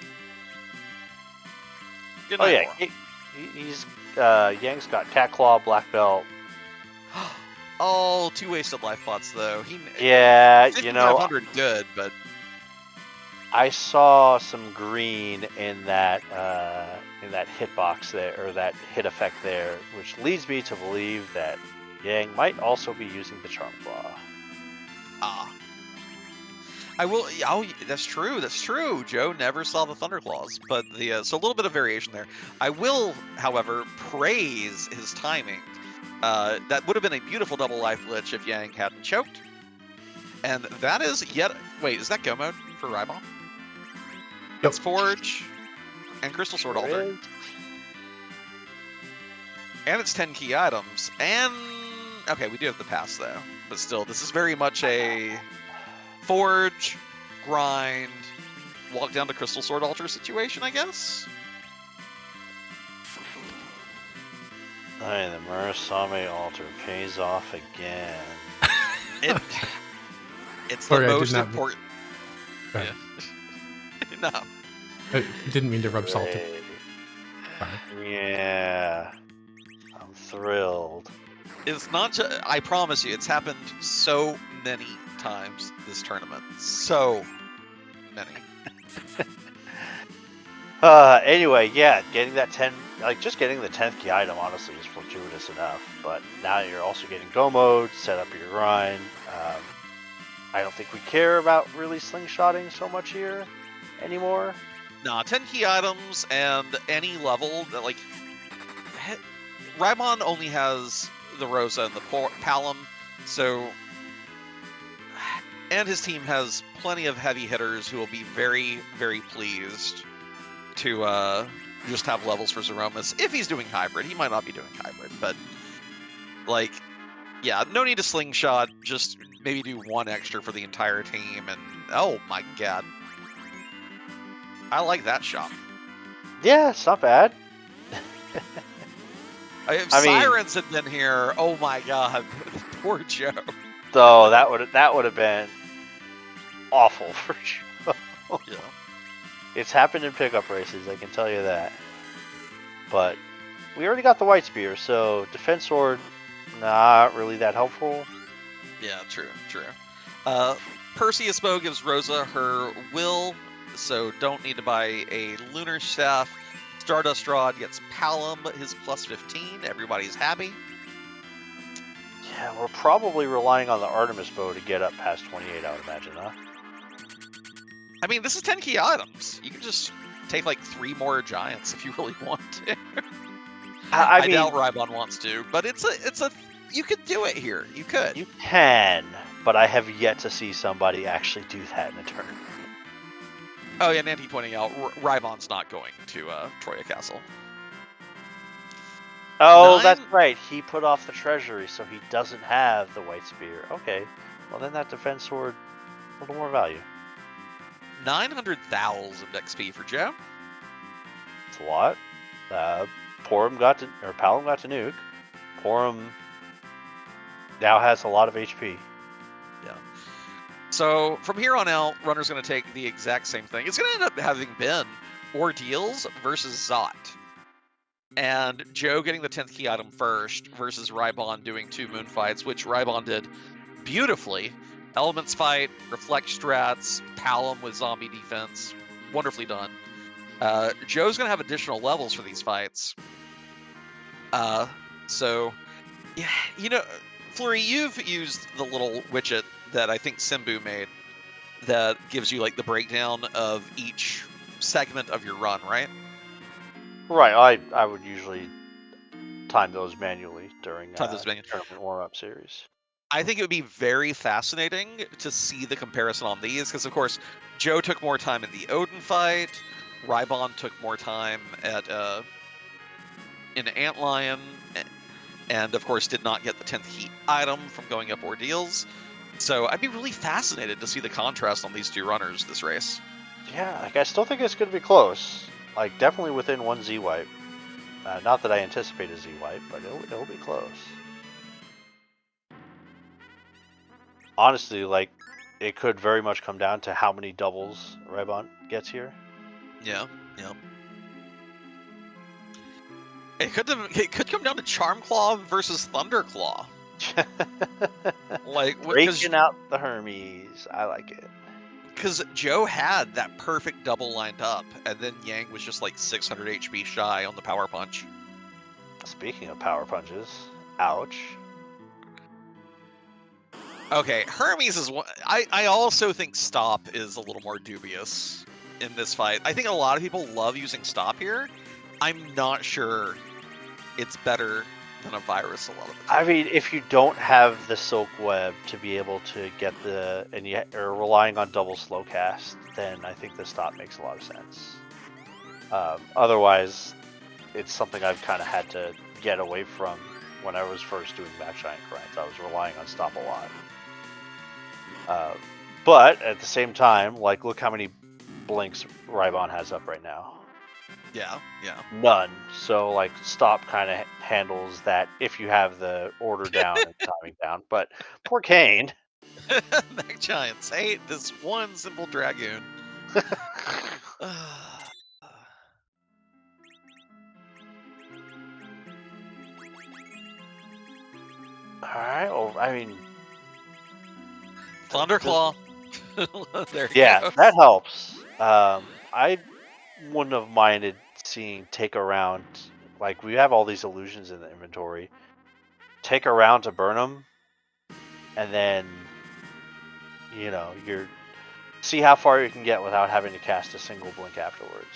Good Oh night, yeah, he's Yang's got Cat Claw, Black Belt. Oh, 2 wasted life pots though. Yeah, you know, 500 good, but I saw some green in that hitbox there, or that hit effect there, which leads me to believe that Yang might also be using the Charm Claw. I will. Oh, that's true. That's true. Joe never saw the Thunderclaws, but so a little bit of variation there. I will, however, praise his timing. That would have been a beautiful double life glitch if Yang hadn't choked. And that is yet. Wait, is that go mode for Rhybon? That's Forge and Crystal Sword Altar. And it's 10 key items. And okay, we do have the pass though, but still, this is very much a Forge, grind, walk down to Crystal Sword Altar situation, I guess. Hey, the Murasame altar pays off again. It's Sorry, the I did most not- important. Sorry. No. I didn't mean to rub salt. Great. Sorry. Yeah, I'm thrilled. It's not just, I promise you, it's happened so many times this tournament. So many. Anyway, yeah, getting that 10, like just getting the 10th key item honestly is fortuitous enough, but now you're also getting go mode, set up your grind. I don't think we care about really slingshotting so much here anymore. Nah, 10 key items and any level that, like, Rhybon only has the Rosa and the Palom, so, and his team has plenty of heavy hitters who will be very, very pleased to just have levels for Zeromus. If he's doing hybrid, he might not be doing hybrid, but, like, yeah, no need to slingshot, just maybe do one extra for the entire team, and oh my god. I like that shot. Yeah, it's not bad. If I mean- Sirens had been here, oh my god, poor Joe. Though that would have been awful for Joe. Yeah. It's happened in pickup races, I can tell you that. But we already got the White Spear, so Defense Sword, not really that helpful. Yeah, true. Perseus Bow gives Rosa her will, so don't need to buy a Lunar Staff. Stardust Rod gets Palom his plus 15. Everybody's happy. Yeah, we're probably relying on the Artemis Bow to get up past 28, I would imagine, huh? I mean, this is 10 key items. You can just take like 3 more giants if you really want to. I mean, doubt Rhybon wants to, but it's a you could do it here. You could. you can, but I have yet to see somebody actually do that in a turn. Oh yeah, Nanty pointing out Rhybon's not going to Troya Castle. Oh, 9? that's right. He put off the treasury, so he doesn't have the white spear. Okay, well then that defense sword, a little more value. 900,000 XP for Joe. It's a lot. Porum got to, or Palom got to nuke. Porum now has a lot of HP. Yeah. So from here on out, Runner's going to take the exact same thing. It's going to end up having been Ordeals versus Zot. And Joe getting the 10th key item first versus Rhybon doing 2 moon fights, which Rhybon did beautifully. Elements fight, reflect strats, Palom with zombie defense. Wonderfully done. Joe's going to have additional levels for these fights. So, yeah, you know, Flurry, you've used the little widget that I think Simbu made that gives you like the breakdown of each segment of your run, right? Right, I would usually time those manually during tournament warm-up series. I think it would be very fascinating to see the comparison on these, because of course, Joe took more time in the Odin fight, Rhybon took more time at in Antlion, and of course did not get the 10th heat item from going up Ordeals. So I'd be really fascinated to see the contrast on these two runners this race. Yeah, like I still think it's going to be close. Like definitely within one Z wipe. Not that I anticipate a Z wipe, but it'll be close. Honestly, like it could very much come down to how many doubles Rhybon gets here. Yeah. It could come down to Charmclaw versus Thunderclaw. Like breaking out the Hermes, I like it. Because Joe had that perfect double lined up, and then Yang was just like 600 HP shy on the power punch. Speaking of power punches, ouch. Okay, Hermes is one. I also think Stop is a little more dubious in this fight. I think a lot of people love using Stop here. I'm not sure it's better than a virus a lot of the time. I mean, if you don't have the Silk Web to be able to get the, and you are relying on double slow cast, then I think the Stop makes a lot of sense. Otherwise, it's something I've kind of had to get away from when I was first doing Back Giant Grind. I was relying on Stop a lot. But at the same time, like, look how many blinks Rhybon has up right now. Yeah. None. So, like, Stop kind of handles that if you have the order down and timing down. But poor Kane. Back Giants hate this one simple Dragoon. Alright, well, I mean... Thunderclaw. There you go. That helps. I wouldn't have minded seeing take a round. Like, we have all these illusions in the inventory. Take a round to burn them, and then, you know, see how far you can get without having to cast a single blink afterwards.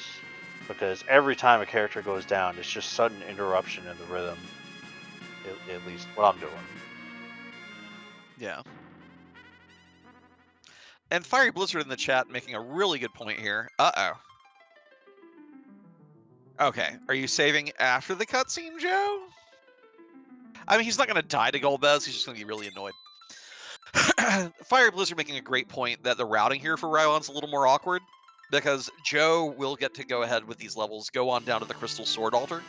Because every time a character goes down, it's just sudden interruption in the rhythm. At least what I'm doing. Yeah. And Fiery Blizzard in the chat making a really good point here. Uh-oh. Okay, are you saving after the cutscene, Joe? I mean, he's not going to die to Golbez. He's just going to be really annoyed. Fiery Blizzard making a great point that the routing here for Rhybon's a little more awkward, because Joe will get to go ahead with these levels, go on down to the Crystal Sword Altar,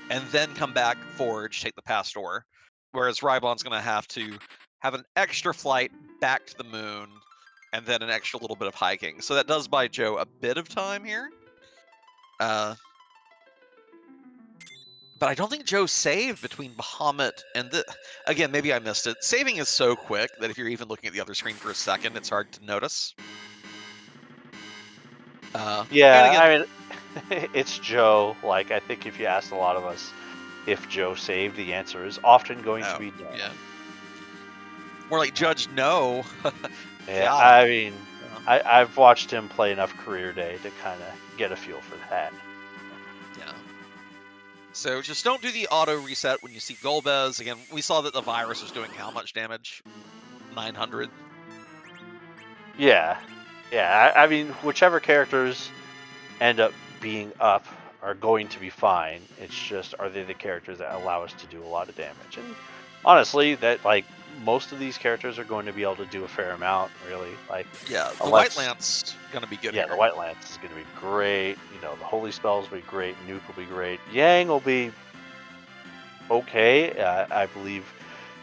and then come back Forge, take the Pastor, whereas Rhybon's going to have an extra flight back to the moon, and then an extra little bit of hiking. So that does buy Joe a bit of time here. But I don't think Joe saved between Bahamut and the... Again, maybe I missed it. Saving is so quick that if you're even looking at the other screen for a second, it's hard to notice. Yeah, I mean, it's Joe. Like, I think if you asked a lot of us if Joe saved, the answer is often going to be no. Yeah. More like Judge No. Yeah, I mean, I've watched him play enough Career Day to kind of get a feel for that. Yeah. So just don't do the auto reset when you see Golbez. Again, we saw that the virus was doing how much damage? 900. Yeah. Yeah, I mean, whichever characters end up being up are going to be fine. It's just, are they the characters that allow us to do a lot of damage? And honestly, that like most of these characters are going to be able to do a fair amount, really. Like, Yeah, the unless- White Lance gonna be good yeah, here. the White Lance is going to be great. You know, the Holy Spells will be great. Nuke will be great. Yang will be okay. I believe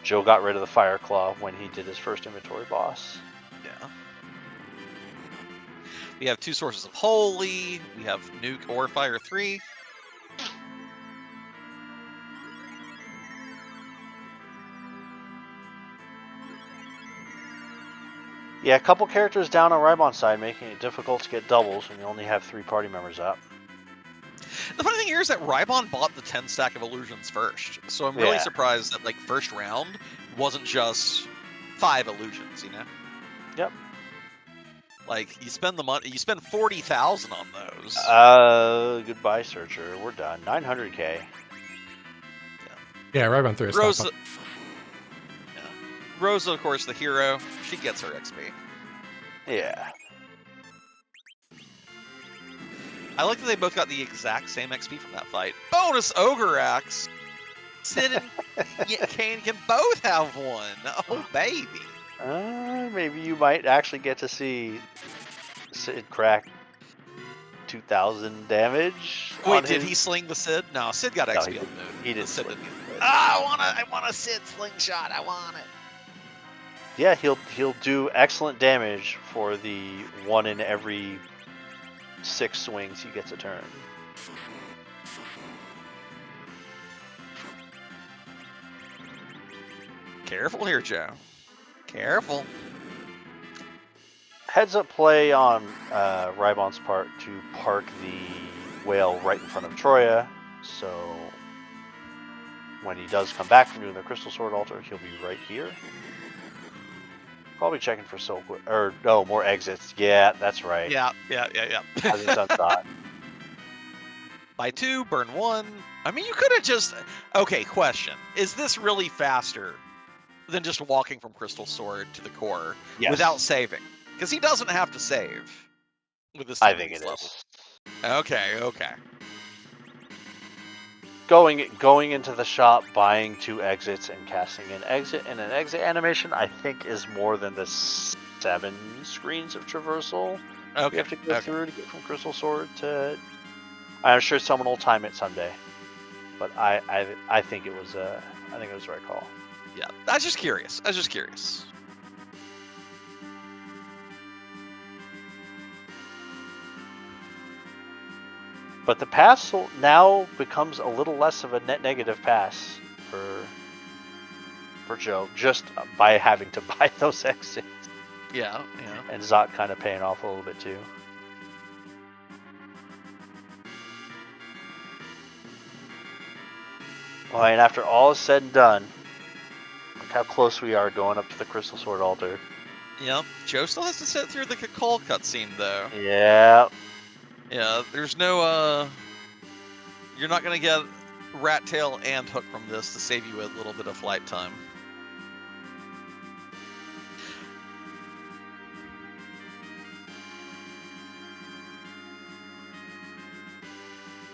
Joe got rid of the Fire Claw when he did his first inventory boss. Yeah. We have 2 sources of Holy. We have Nuke or Fire 3. Yeah, a couple characters down on Rhybon's side, making it difficult to get doubles when you only have 3 party members up. The funny thing here is that Rhybon bought the 10 stack of illusions first, so I'm really Yeah. surprised that like first round wasn't just 5 illusions, you know? Yep. Like you spend the money, you spend 40,000 on those. Goodbye, Searcher. We're done. 900k. Yeah, Rhybon 3 is Rosa, top. yeah. Rosa, of course, the hero. She gets her XP. Yeah. I like that they both got the exact same XP from that fight. Bonus Ogre Axe! Sid and Kane can both have one. Oh, baby. Maybe you might actually get to see Sid crack 2,000 damage. Wait, on did his... he sling the Sid? No, Sid got No, XP he on didn't. the moon. He didn't Sid sling didn't. it. I want a Sid slingshot. I want it. Yeah, he'll do excellent damage for the 1 in every 6 swings he gets a turn. Careful here, Joe. Careful. Heads up play on Rhybon's part to park the whale right in front of Troya, so when he does come back from doing the Crystal Sword Altar, he'll be right here. Probably checking for silk, or no, more exits. Yeah, that's right. Yeah. Hasn't done that. Buy 2, burn 1. I mean, you could have just... Okay, question. Is this really faster than just walking from Crystal Sword to the core Yes. without saving? Because he doesn't have to save with this I team think at it this level. is. Okay. Going into the shop, buying 2 exits, and casting an exit and an exit animation, I think is more than the 7 screens of traversal you have to go through to get from Crystal Sword to... I'm sure someone will time it someday, but I think it was the right call. Yeah, I was just curious. But the pass now becomes a little less of a net negative pass for Joe, just by having to buy those exits. Yeah. And Zot kind of paying off a little bit too. Well, and after all is said and done, look how close we are going up to the Crystal Sword Altar. Yep. Joe still has to sit through the Call cutscene, though. Yeah. Yeah, there's no, you're not going to get Rat Tail and Hook from this to save you a little bit of flight time.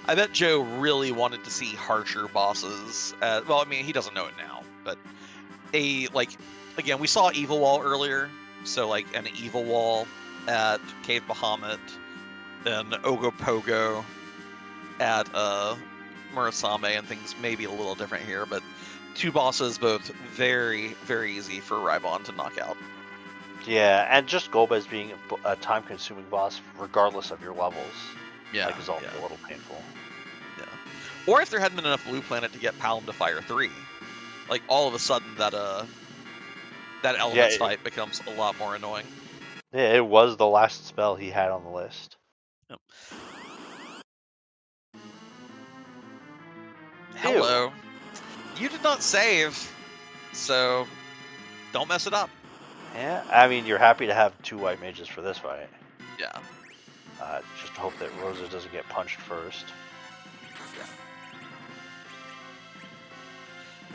I bet Joe really wanted to see harsher bosses. Well, I mean, he doesn't know it now, but again, we saw Evil Wall earlier, so like an Evil Wall at Cave Bahamut, then Ogopogo at Murasame, and things maybe a little different here, but 2 bosses, both very, very easy for Rhybon to knock out. Yeah, and just Golbez being a time-consuming boss, regardless of your levels, is also a little painful. Yeah. Or if there hadn't been enough Blue Planet to get Palom to Fire 3, like all of a sudden that Elements fight becomes a lot more annoying. Yeah, it was the last spell he had on the list. Yep. Hello. You did not save, so don't mess it up. Yeah, I mean, you're happy to have 2 white mages for this fight. Yeah. Just hope that Rosa doesn't get punched first. Yeah.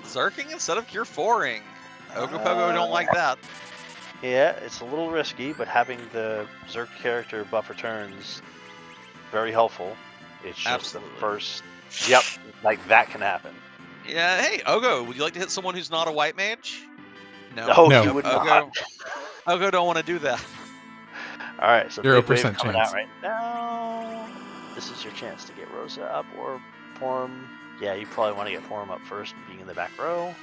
Zerking instead of Cure 4ing. Ogopogo don't like that. Yeah, it's a little risky, but having the Zerk character buff returns very helpful. It's just Absolutely. the first. Yep, like that can happen. Yeah, hey, Ogo, would you like to hit someone who's not a white mage? No. No, No. you would Ogo, not. Ogo don't want to do that. All right, so 0% big wave coming chance. out right now. This is your chance to get Rosa up or Porm. Yeah, you probably want to get Porm up first, being in the back row.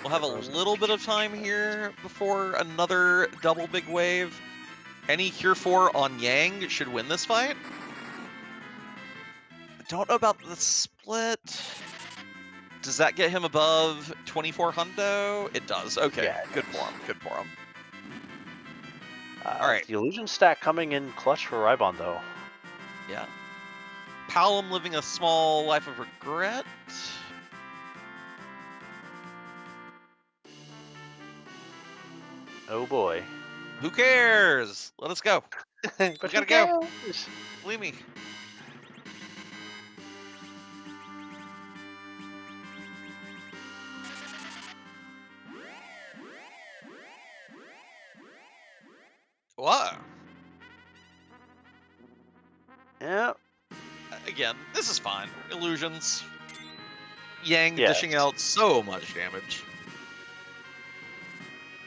We'll have a little bit of time here before another double big wave. Any Cure 4 on Yang should win this fight. I don't know about the split. Does that get him above 24 hundo? It does. Okay, Yeah, it good does. for him. Good for him. All right. The illusion stack coming in clutch for Rhybon, though. Yeah. Palom living a small life of regret. Oh boy. Who cares? Let us go. But We who gotta go. cares? Believe me. What? Yeah. Again, this is fine. Illusions. Yang Yes. dishing out so much damage.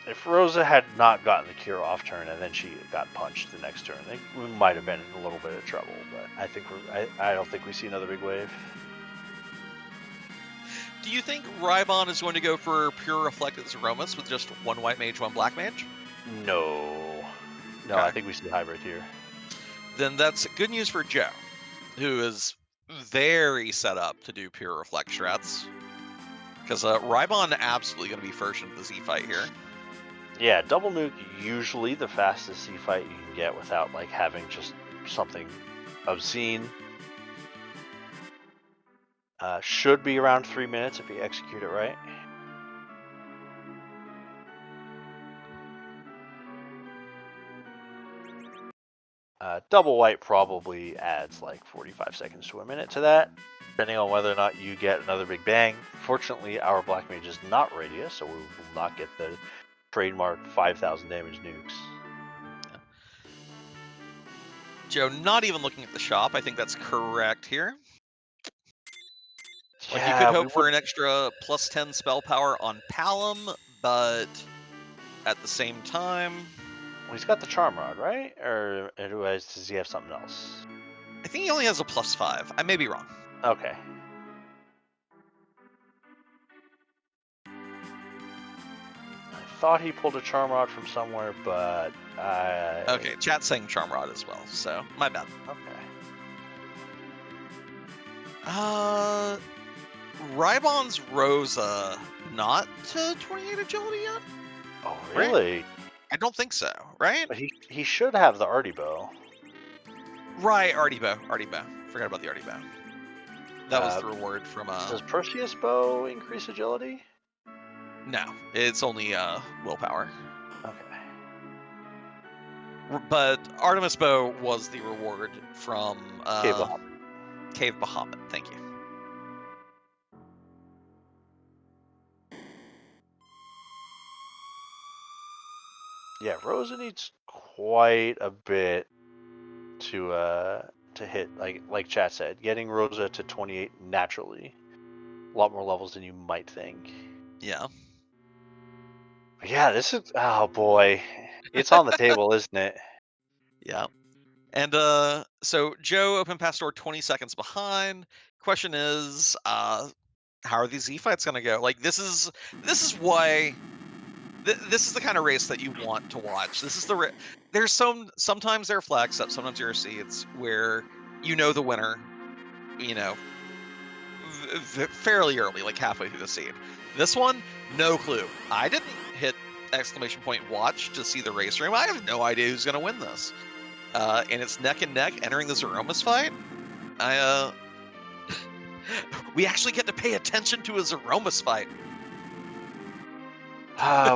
If Rosa had not gotten the cure off turn and then she got punched the next turn, I think we might have been in a little bit of trouble. But I think I don't think we see another big wave. Do you think Rhybon is going to go for pure reflected Zeromus with just one white mage, one black mage? No. No, Okay. I think we see hybrid here. Then that's good news for Joe, who is very set up to do pure reflect strats. Because Rhybon absolutely going to be first into the Z fight here. Yeah, double nuke usually the fastest C fight you can get without like having just something obscene. Should be around 3 minutes if you execute it right. Double white probably adds like 45 seconds to a minute to that, depending on whether or not you get another big bang. Fortunately, our black mage is not radius, so we will not get the trademark 5,000 damage nukes. Joe, not even looking at the shop. I think that's correct here. Like, you could hope for an extra plus 10 spell power on Palom, but at the same time... Well, he's got the Charm Rod, right? Or does he have something else? I think he only has a plus 5. I may be wrong. Okay. I thought he pulled a Charm Rod from somewhere, but Okay, chat's saying Charm Rod as well, so my bad. Okay. Rhybon's Rosa not to 28 agility yet? Oh, really? I don't think so, right? But he should have the Artie Bow. Right, Artie Bow. Forgot about the Artie Bow. That was the reward from... Does Perseus Bow increase agility? No, it's only willpower. Okay. But Artemis Bow was the reward from Cave Bahamut. Thank you. Yeah, Rosa needs quite a bit to hit. Like chat said, getting Rosa to 28 naturally, a lot more levels than you might think. Yeah. But yeah, this is boy, it's on the table, isn't it? Yeah. And so Joe opened past door 20 seconds behind. Question is, how are these Z fights gonna go? Like this is why this is the kind of race that you want to watch. This is there's sometimes there are flag steps, sometimes there are seeds where you know the winner, you know, fairly early, like halfway through the seed. This one, no clue. I didn't hit exclamation point watch to see the race room. I have no idea who's gonna win this. And it's neck and neck entering the Zeromus fight. We actually get to pay attention to a Zeromus fight.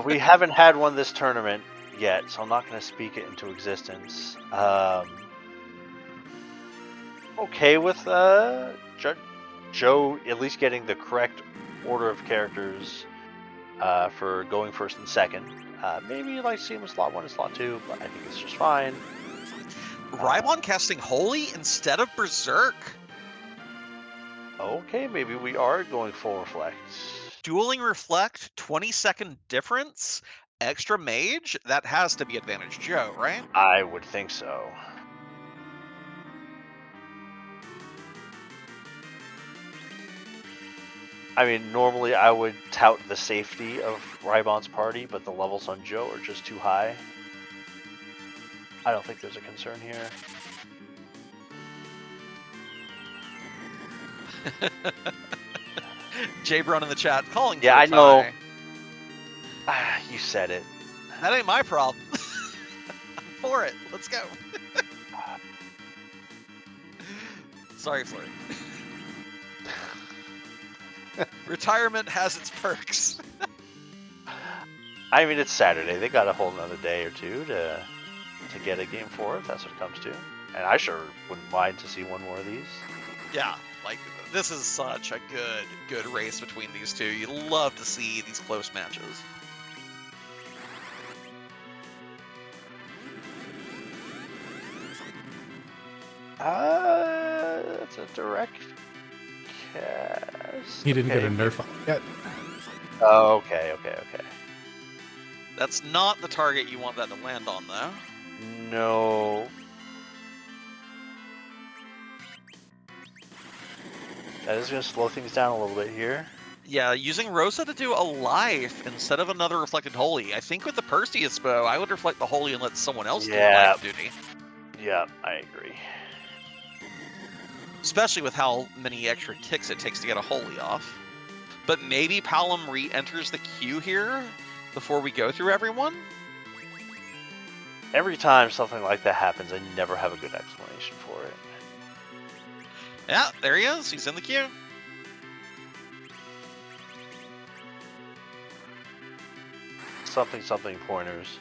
We haven't had one this tournament yet, so I'm not going to speak it into existence. Okay with Joe at least getting the correct order of characters for going first and second. Maybe you'd like to see him in slot 1 and slot 2, but I think it's just fine. Rhybon casting Holy instead of Berserk. Okay, maybe we are going full Reflect. Dueling Reflect, 20-second difference, extra mage. That has to be advantage Joe, right? I would think so. I mean, normally I would tout the safety of Rhybon's party, but the levels on Joe are just too high. I don't think there's a concern here. Jabron in the chat calling for Yeah, a I know. tie. You said it. That ain't my problem. I'm for it. Let's go. Sorry, Flurry. Retirement has its perks. I mean, it's Saturday. They got a whole another day or two to get a game 4 if that's what it comes to. And I sure wouldn't mind to see one more of these. Yeah, like this is such a good race between these two. You love to see these close matches. It's a direct cast. He didn't get a nerf on it yet. Oh, okay. That's not the target you want that to land on, though. No. That is going to slow things down a little bit here. Yeah, using Rosa to do a life instead of another reflected holy. I think with the Perseus bow, I would reflect the holy and let someone else do life duty. Yeah, I agree. Especially with how many extra ticks it takes to get a holy off. But maybe Palom re-enters the queue here before we go through everyone? Every time something like that happens, I never have a good explanation for it. Yeah, there he is. He's in the queue. Something pointers.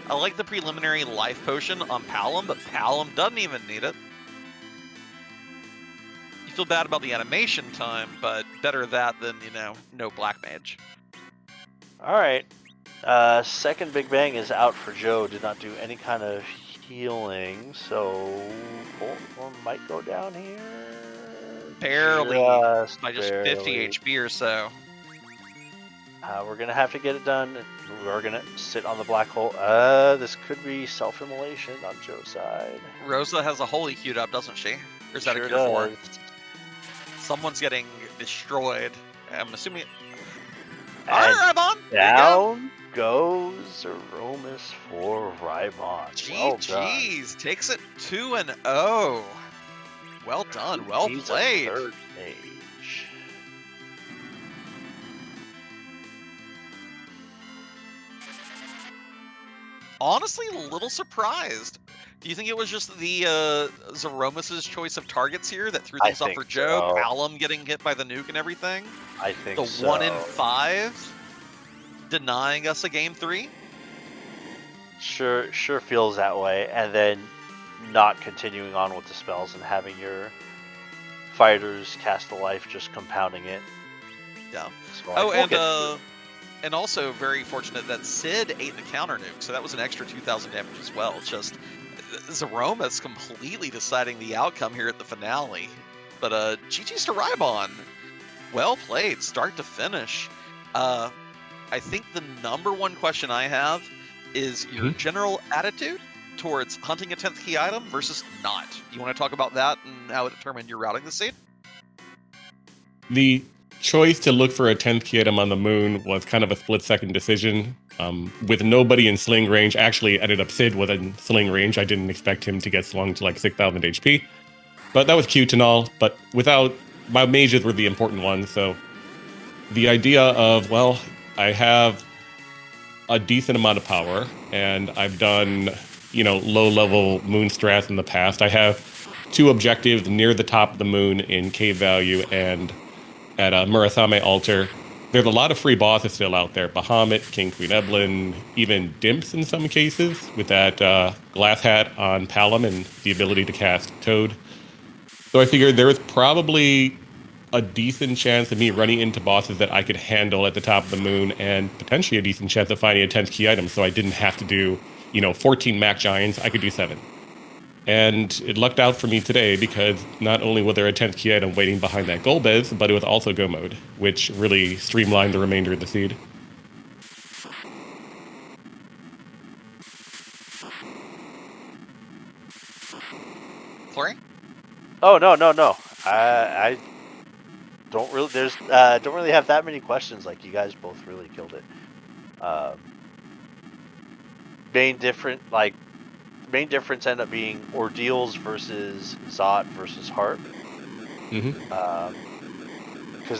I like the preliminary life potion on Palom, but Palom doesn't even need it. You feel bad about the animation time, but better that than, no Black Mage. Alright. Second Big Bang is out for Joe. Did not do any kind of healing, so Boltthorn might go down here. Barely. By just barely. 50 HP or so. We're going to have to get it done. We're going to sit on the black hole. This could be self-immolation on Joe's side. Rosa has a holy queued up, doesn't she? Or is that Sure a cure 4? does. Someone's getting destroyed. I'm assuming... And Alright, Rhybon! down goes Aromas for Rhybon. Well done. GG's. Takes it 2-0. Well done. Well He's played. a third mage. Honestly, a little surprised. Do you think it was just the Zeromus' choice of targets here that threw things off for Joe? So. Palom getting hit by the nuke and everything? I think the so. 1 in 5 denying us a game 3? Sure feels that way, and then not continuing on with the spells and having your fighters cast the life, just compounding it. Yeah. So and also very fortunate that Sid ate the counter nuke, so that was an extra 2,000 damage as well. Just Zeromus completely deciding the outcome here at the finale. But GG's to Rhybon. Well played, start to finish. I think the number one question I have is your general attitude towards hunting a 10th key item versus not. You want to talk about that and how it determined your routing the seed? The choice to look for a 10th key item on the moon was kind of a split-second decision. With nobody in sling range, actually ended up Sid was in sling range. I didn't expect him to get slung to like 6,000 HP. But that was cute and all, but without... My mages were the important ones, so... The idea of, well, I have a decent amount of power, and I've done, low-level moon strats in the past. I have 2 objectives near the top of the moon in cave value and at Murasame Altar. There's a lot of free bosses still out there. Bahamut, King Queen Evelyn, even Dimps in some cases, with that glass hat on Palom and the ability to cast Toad. So I figured there was probably a decent chance of me running into bosses that I could handle at the top of the moon, and potentially a decent chance of finding a 10th key item, so I didn't have to do, 14 Mac Giants. I could do 7. And it lucked out for me today because not only was there a 10th key item waiting behind that gold bez, but it was also go mode, which really streamlined the remainder of the seed. Flurry? Oh no. I don't really don't really have that many questions. Like, you guys both really killed it. Main difference end up being ordeals versus Zot versus Harp. Because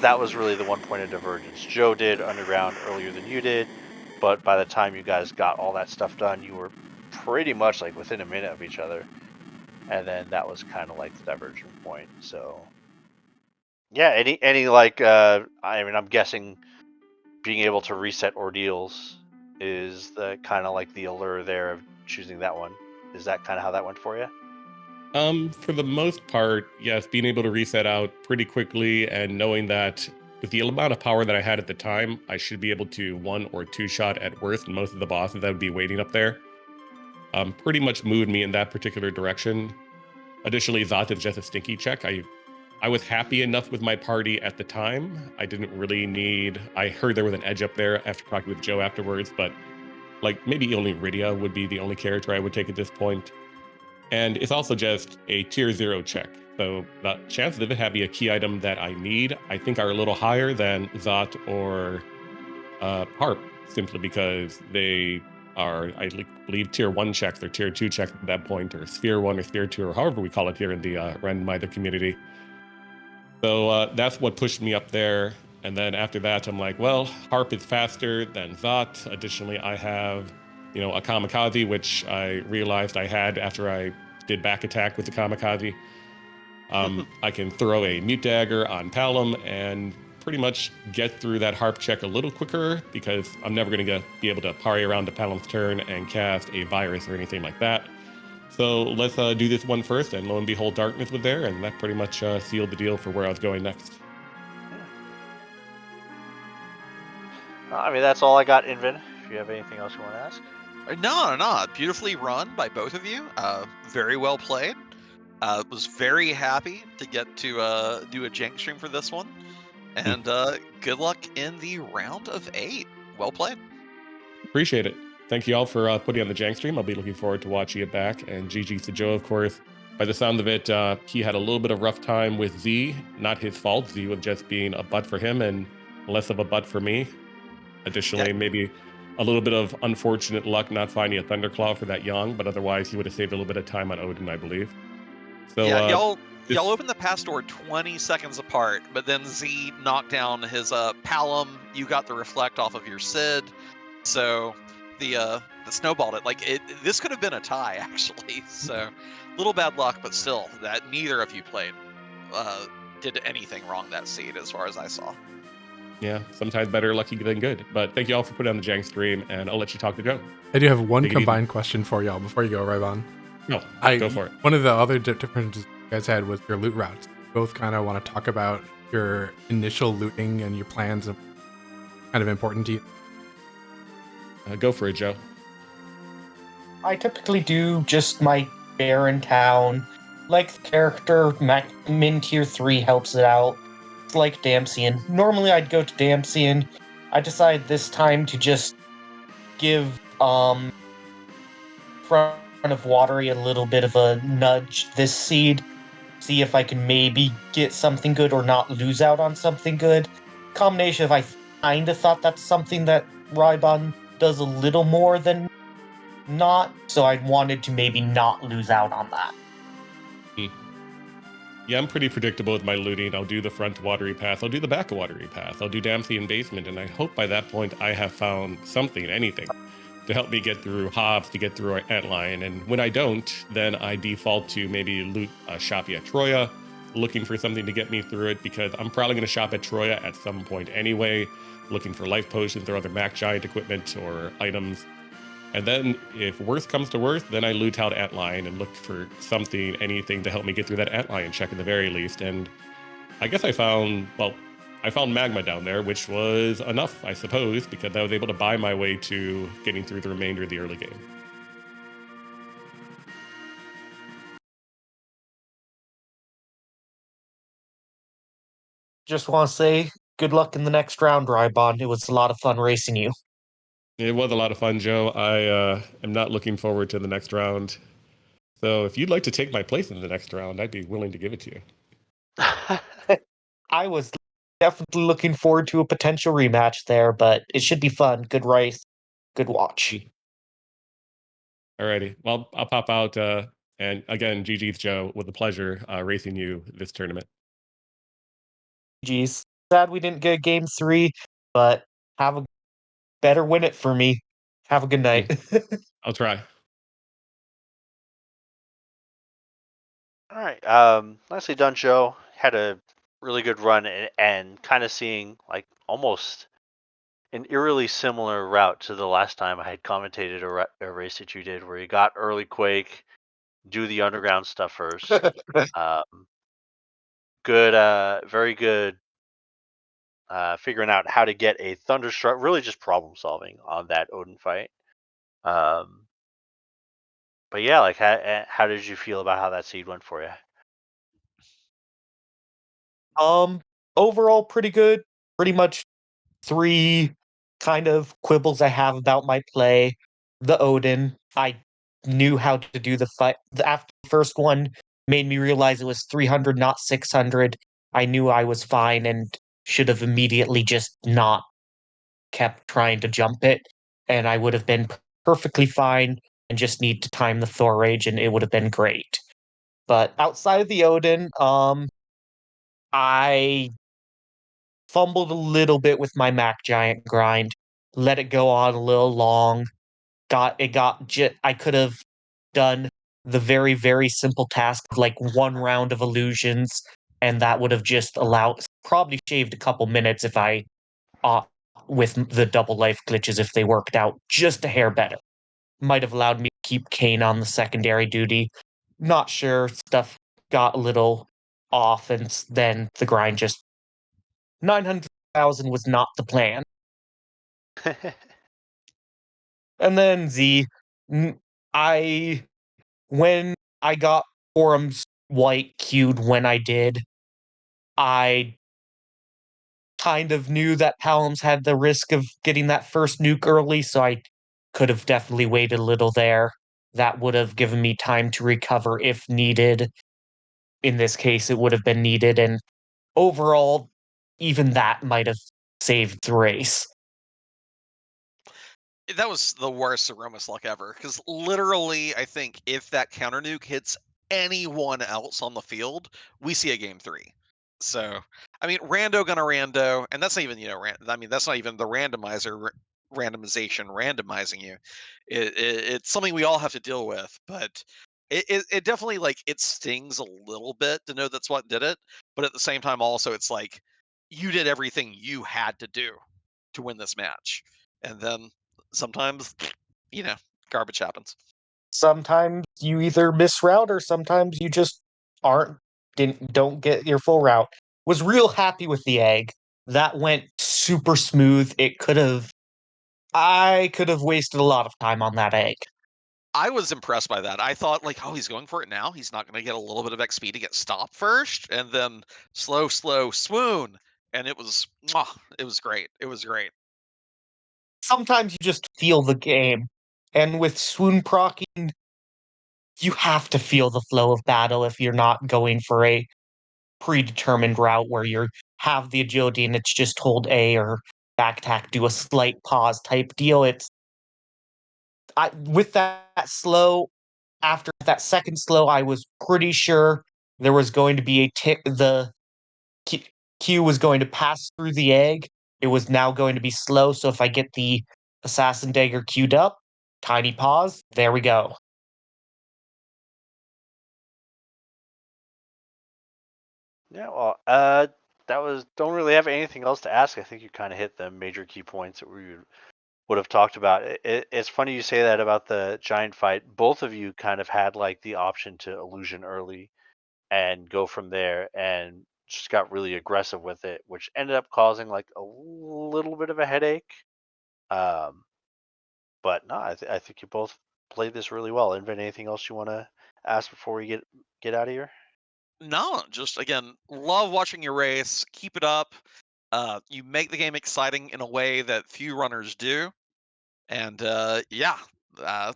that was really the one point of divergence. Joe did underground earlier than you did, but by the time you guys got all that stuff done, you were pretty much like within a minute of each other. And then that was kind of like the divergent point. So yeah, any like I'm guessing being able to reset ordeals is the kind of like the allure there of choosing that one. Is that kind of how that went for you? For the most part, yes, being able to reset out pretty quickly and knowing that with the amount of power that I had at the time, I should be able to 1 or 2 shot at worst most of the bosses that would be waiting up there. Pretty much moved me in that particular direction. Additionally, Zot is just a stinky check. I was happy enough with my party at the time. I didn't really need... I heard there was an edge up there after talking with Joe afterwards, but like maybe only Rydia would be the only character I would take at this point. And it's also just a tier 0 check. So the chances of it having a key item that I need, I think are a little higher than Zot or Harp, simply because they are, I believe, tier 1 checks or tier 2 checks at that point, or sphere 1 or sphere 2, or however we call it here in the randomizer community. So that's what pushed me up there. And then after that, I'm like, well, Harp is faster than Zot. Additionally, I have, a Kamikaze, which I realized I had after I did back attack with the Kamikaze. I can throw a Mute Dagger on Palom and pretty much get through that Harp check a little quicker because I'm never going to be able to parry around to Palom's turn and cast a virus or anything like that. So let's do this one first, and lo and behold, Darkness was there, and that pretty much sealed the deal for where I was going next. I mean, that's all I got, Invin. If you have anything else you want to ask. No. Beautifully run by both of you. Very well played. Was very happy to get to do a jank stream for this one. And good luck in the round of 8. Well played. Appreciate it. Thank you all for putting on the jank stream. I'll be looking forward to watching it back. And GG to Joe, of course. By the sound of it, he had a little bit of rough time with Z. Not his fault. Z was just being a butt for him and less of a butt for me. Additionally, maybe a little bit of unfortunate luck not finding a Thunderclaw for that young, but otherwise he would have saved a little bit of time on Odin, I believe. So yeah, y'all opened the pass door 20 seconds apart, but then Z knocked down his Palom. You got the reflect off of your Sid, so the snowballed it. Like this could have been a tie actually. So little bad luck, but still, that neither of you played did anything wrong that seed as far as I saw. Yeah, sometimes better lucky than good. But thank you all for putting on the jank stream, and I'll let you talk to Joe. I do have one combined question for y'all before you go, Rhybon. No, go for it. One of the other differences you guys had was your loot routes. Both kind of want to talk about your initial looting and your plans, and kind of important to you. Go for it, Joe. I typically do just my Baron Town. Like the character, min tier 3 helps it out. It's like Damsian. Normally I'd go to Damsian. I decided this time to just give Front of Watery a little bit of a nudge this seed. See if I can maybe get something good or not lose out on something good. Combination of I kind of thought that's something that Rhybon does a little more than not, so I wanted to maybe not lose out on that. Yeah, I'm pretty predictable with my looting. I'll do the front watery path. I'll do the back watery path. I'll do Damsian basement, and I hope by that point I have found something, anything, to help me get through Hobbs, to get through Antlion. And when I don't, then I default to maybe loot shoppy at Troya, looking for something to get me through it, because I'm probably going to shop at Troya at some point anyway, looking for life potions or other Mac Giant equipment or items. And then if worst comes to worst, then I loot out Antlion and look for something, anything to help me get through that Antlion check at the very least. And I guess I found magma down there, which was enough, I suppose, because I was able to buy my way to getting through the remainder of the early game. Just want to say good luck in the next round, Rhybon. It was a lot of fun racing you. It was a lot of fun, Joe. I am not looking forward to the next round. So if you'd like to take my place in the next round, I'd be willing to give it to you. I was definitely looking forward to a potential rematch there, but it should be fun. Good race, good watch. Alrighty. Well, I'll pop out. And again, GG's, Joe. With a pleasure racing you this tournament. Geez, sad we didn't get game 3, but better win it for me. Have a good night. I'll try. All right. Nicely done, Joe. Had a really good run and kind of seeing like almost an eerily similar route to the last time I had commentated a race that you did, where you got early Quake, do the underground stuff first. Good, very good. Figuring out how to get a Thunderstruck, really just problem solving on that Odin fight. But yeah, like how did you feel about how that seed went for you? Overall pretty good. Pretty much 3 kind of quibbles I have about my play. The Odin, I knew how to do the fight. After the first one made me realize it was 300, not 600. I knew I was fine and should have immediately just not kept trying to jump it, and I would have been perfectly fine and just need to time the Thor Rage and it would have been great. But outside of the Odin, I fumbled a little bit with my Mac Giant grind, let it go on a little long. I could have done the very, very simple task of like 1 round of illusions, and that would have just probably shaved a couple minutes if I with the double life glitches if they worked out just a hair better. Might have allowed me to keep Kane on the secondary duty. Not sure. Stuff got a little off, and then the grind just 900,000 was not the plan. And then I when I got forums white queued when I did, I kind of knew that Palms had the risk of getting that first nuke early, so I could have definitely waited a little there. That would have given me time to recover if needed. In this case, it would have been needed, and overall, even that might have saved the race. That was the worst Aromas luck ever, because literally, I think if that counter nuke hits anyone else on the field, we see a game 3. So, I mean, rando gonna rando, and that's not even, that's not even the randomization randomizing you. It's something we all have to deal with, but it definitely, like, it stings a little bit to know that's what did it, but at the same time, also, it's like, you did everything you had to do to win this match. And then sometimes, garbage happens. Sometimes you either miss route or sometimes you just don't get your full route. Was real happy with the egg. That went super smooth. I could have wasted a lot of time on that egg. I was impressed by that. I thought, like, oh, he's going for it now. He's not going to get a little bit of XP to get stopped first, and then slow swoon. And it was great. It was great. Sometimes you just feel the game. And with swoon proccing, you have to feel the flow of battle if you're not going for a predetermined route where you have the agility and it's just hold A or backtack, do a slight pause type deal. With that slow, after that second slow, I was pretty sure there was going to be the Q was going to pass through the egg. It was now going to be slow, so if I get the assassin dagger queued up, tiny pause, there we go. Yeah, well, don't really have anything else to ask. I think you kind of hit the major key points that we would have talked about. It's funny you say that about the giant fight. Both of you kind of had like the option to illusion early and go from there. And just got really aggressive with it, which ended up causing like a little bit of a headache. But no, I think you both played this really well. Invent, anything else you want to ask before we get out of here? No, just again, love watching your race. Keep it up. You make the game exciting in a way that few runners do. And yeah, uh,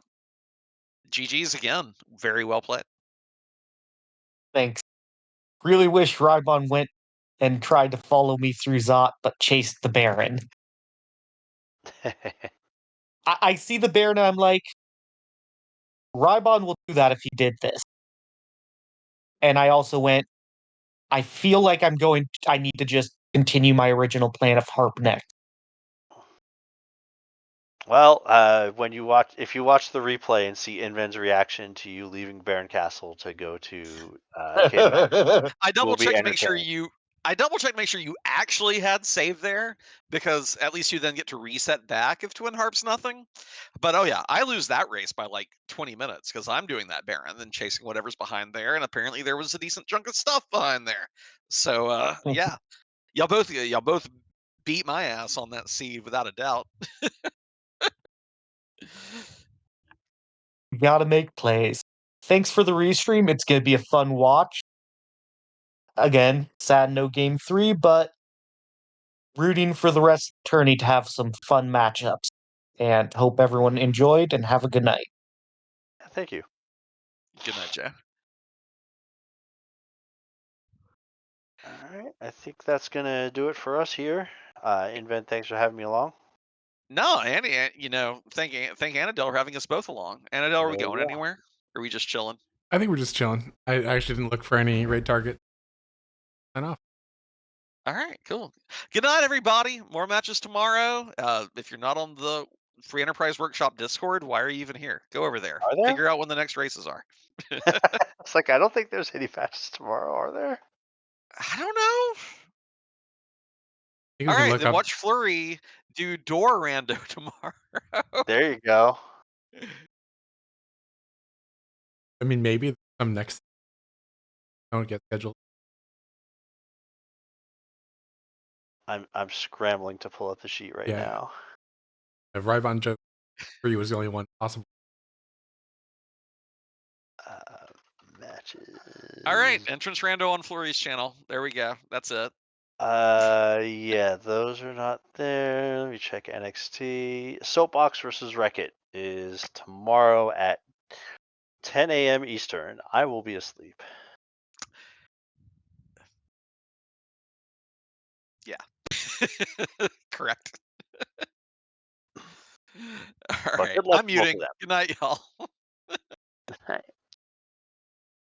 GG's again. Very well played. Thanks. Really wish Rhybon went and tried to follow me through Zot, but chased the Baron. I see the Baron and I'm like, Rhybon will do that if he did this. And I also went, I feel like I need to just continue my original plan of Harp next. Well, if you watch the replay and see Inven's reaction to you leaving Baron Castle to go to Cave of Hammer, I it will double be checked to make sure entertaining. you actually had save there, because at least you then get to reset back if Twin Harp's nothing. But oh yeah, I lose that race by like 20 minutes because I'm doing that Baron, then chasing whatever's behind there, and apparently there was a decent chunk of stuff behind there. So yeah, y'all both beat my ass on that seed without a doubt. You gotta make plays. Thanks for the restream. It's gonna be a fun watch. Again, sad no game 3, but rooting for the rest of the tourney to have some fun matchups. And hope everyone enjoyed and have a good night. Thank you. Good night, Joe. All right, I think that's gonna do it for us here. Invent, thanks for having me along. No, Andy, thank Annadelle for having us both along. Annadelle, are we There you going go. anywhere? Or are we just chilling? I think we're just chilling. I actually didn't look for any raid target. Sign off. All right, cool. Good night, everybody. More matches tomorrow. If you're not on the Free Enterprise Workshop Discord, why are you even here? Go over there. Are there? Figure out when the next races are. It's like I don't think there's any matches tomorrow, are there? I don't know. I think we All can right, look then up. watch Flurry do door rando tomorrow. There you go. I mean, maybe some next don't get scheduled. I'm scrambling to pull up the sheet right Yeah. now. The Rhybon joke for you was the only one possible. Matches. All right, entrance rando on Flurry's channel. There we go. That's it. Yeah, those are not there. Let me check NXT. Soapbox versus Wreck-It is tomorrow at 10 a.m. Eastern. I will be asleep. Yeah. Correct. All But right, good luck I'm to both of muting. them. Good night, y'all.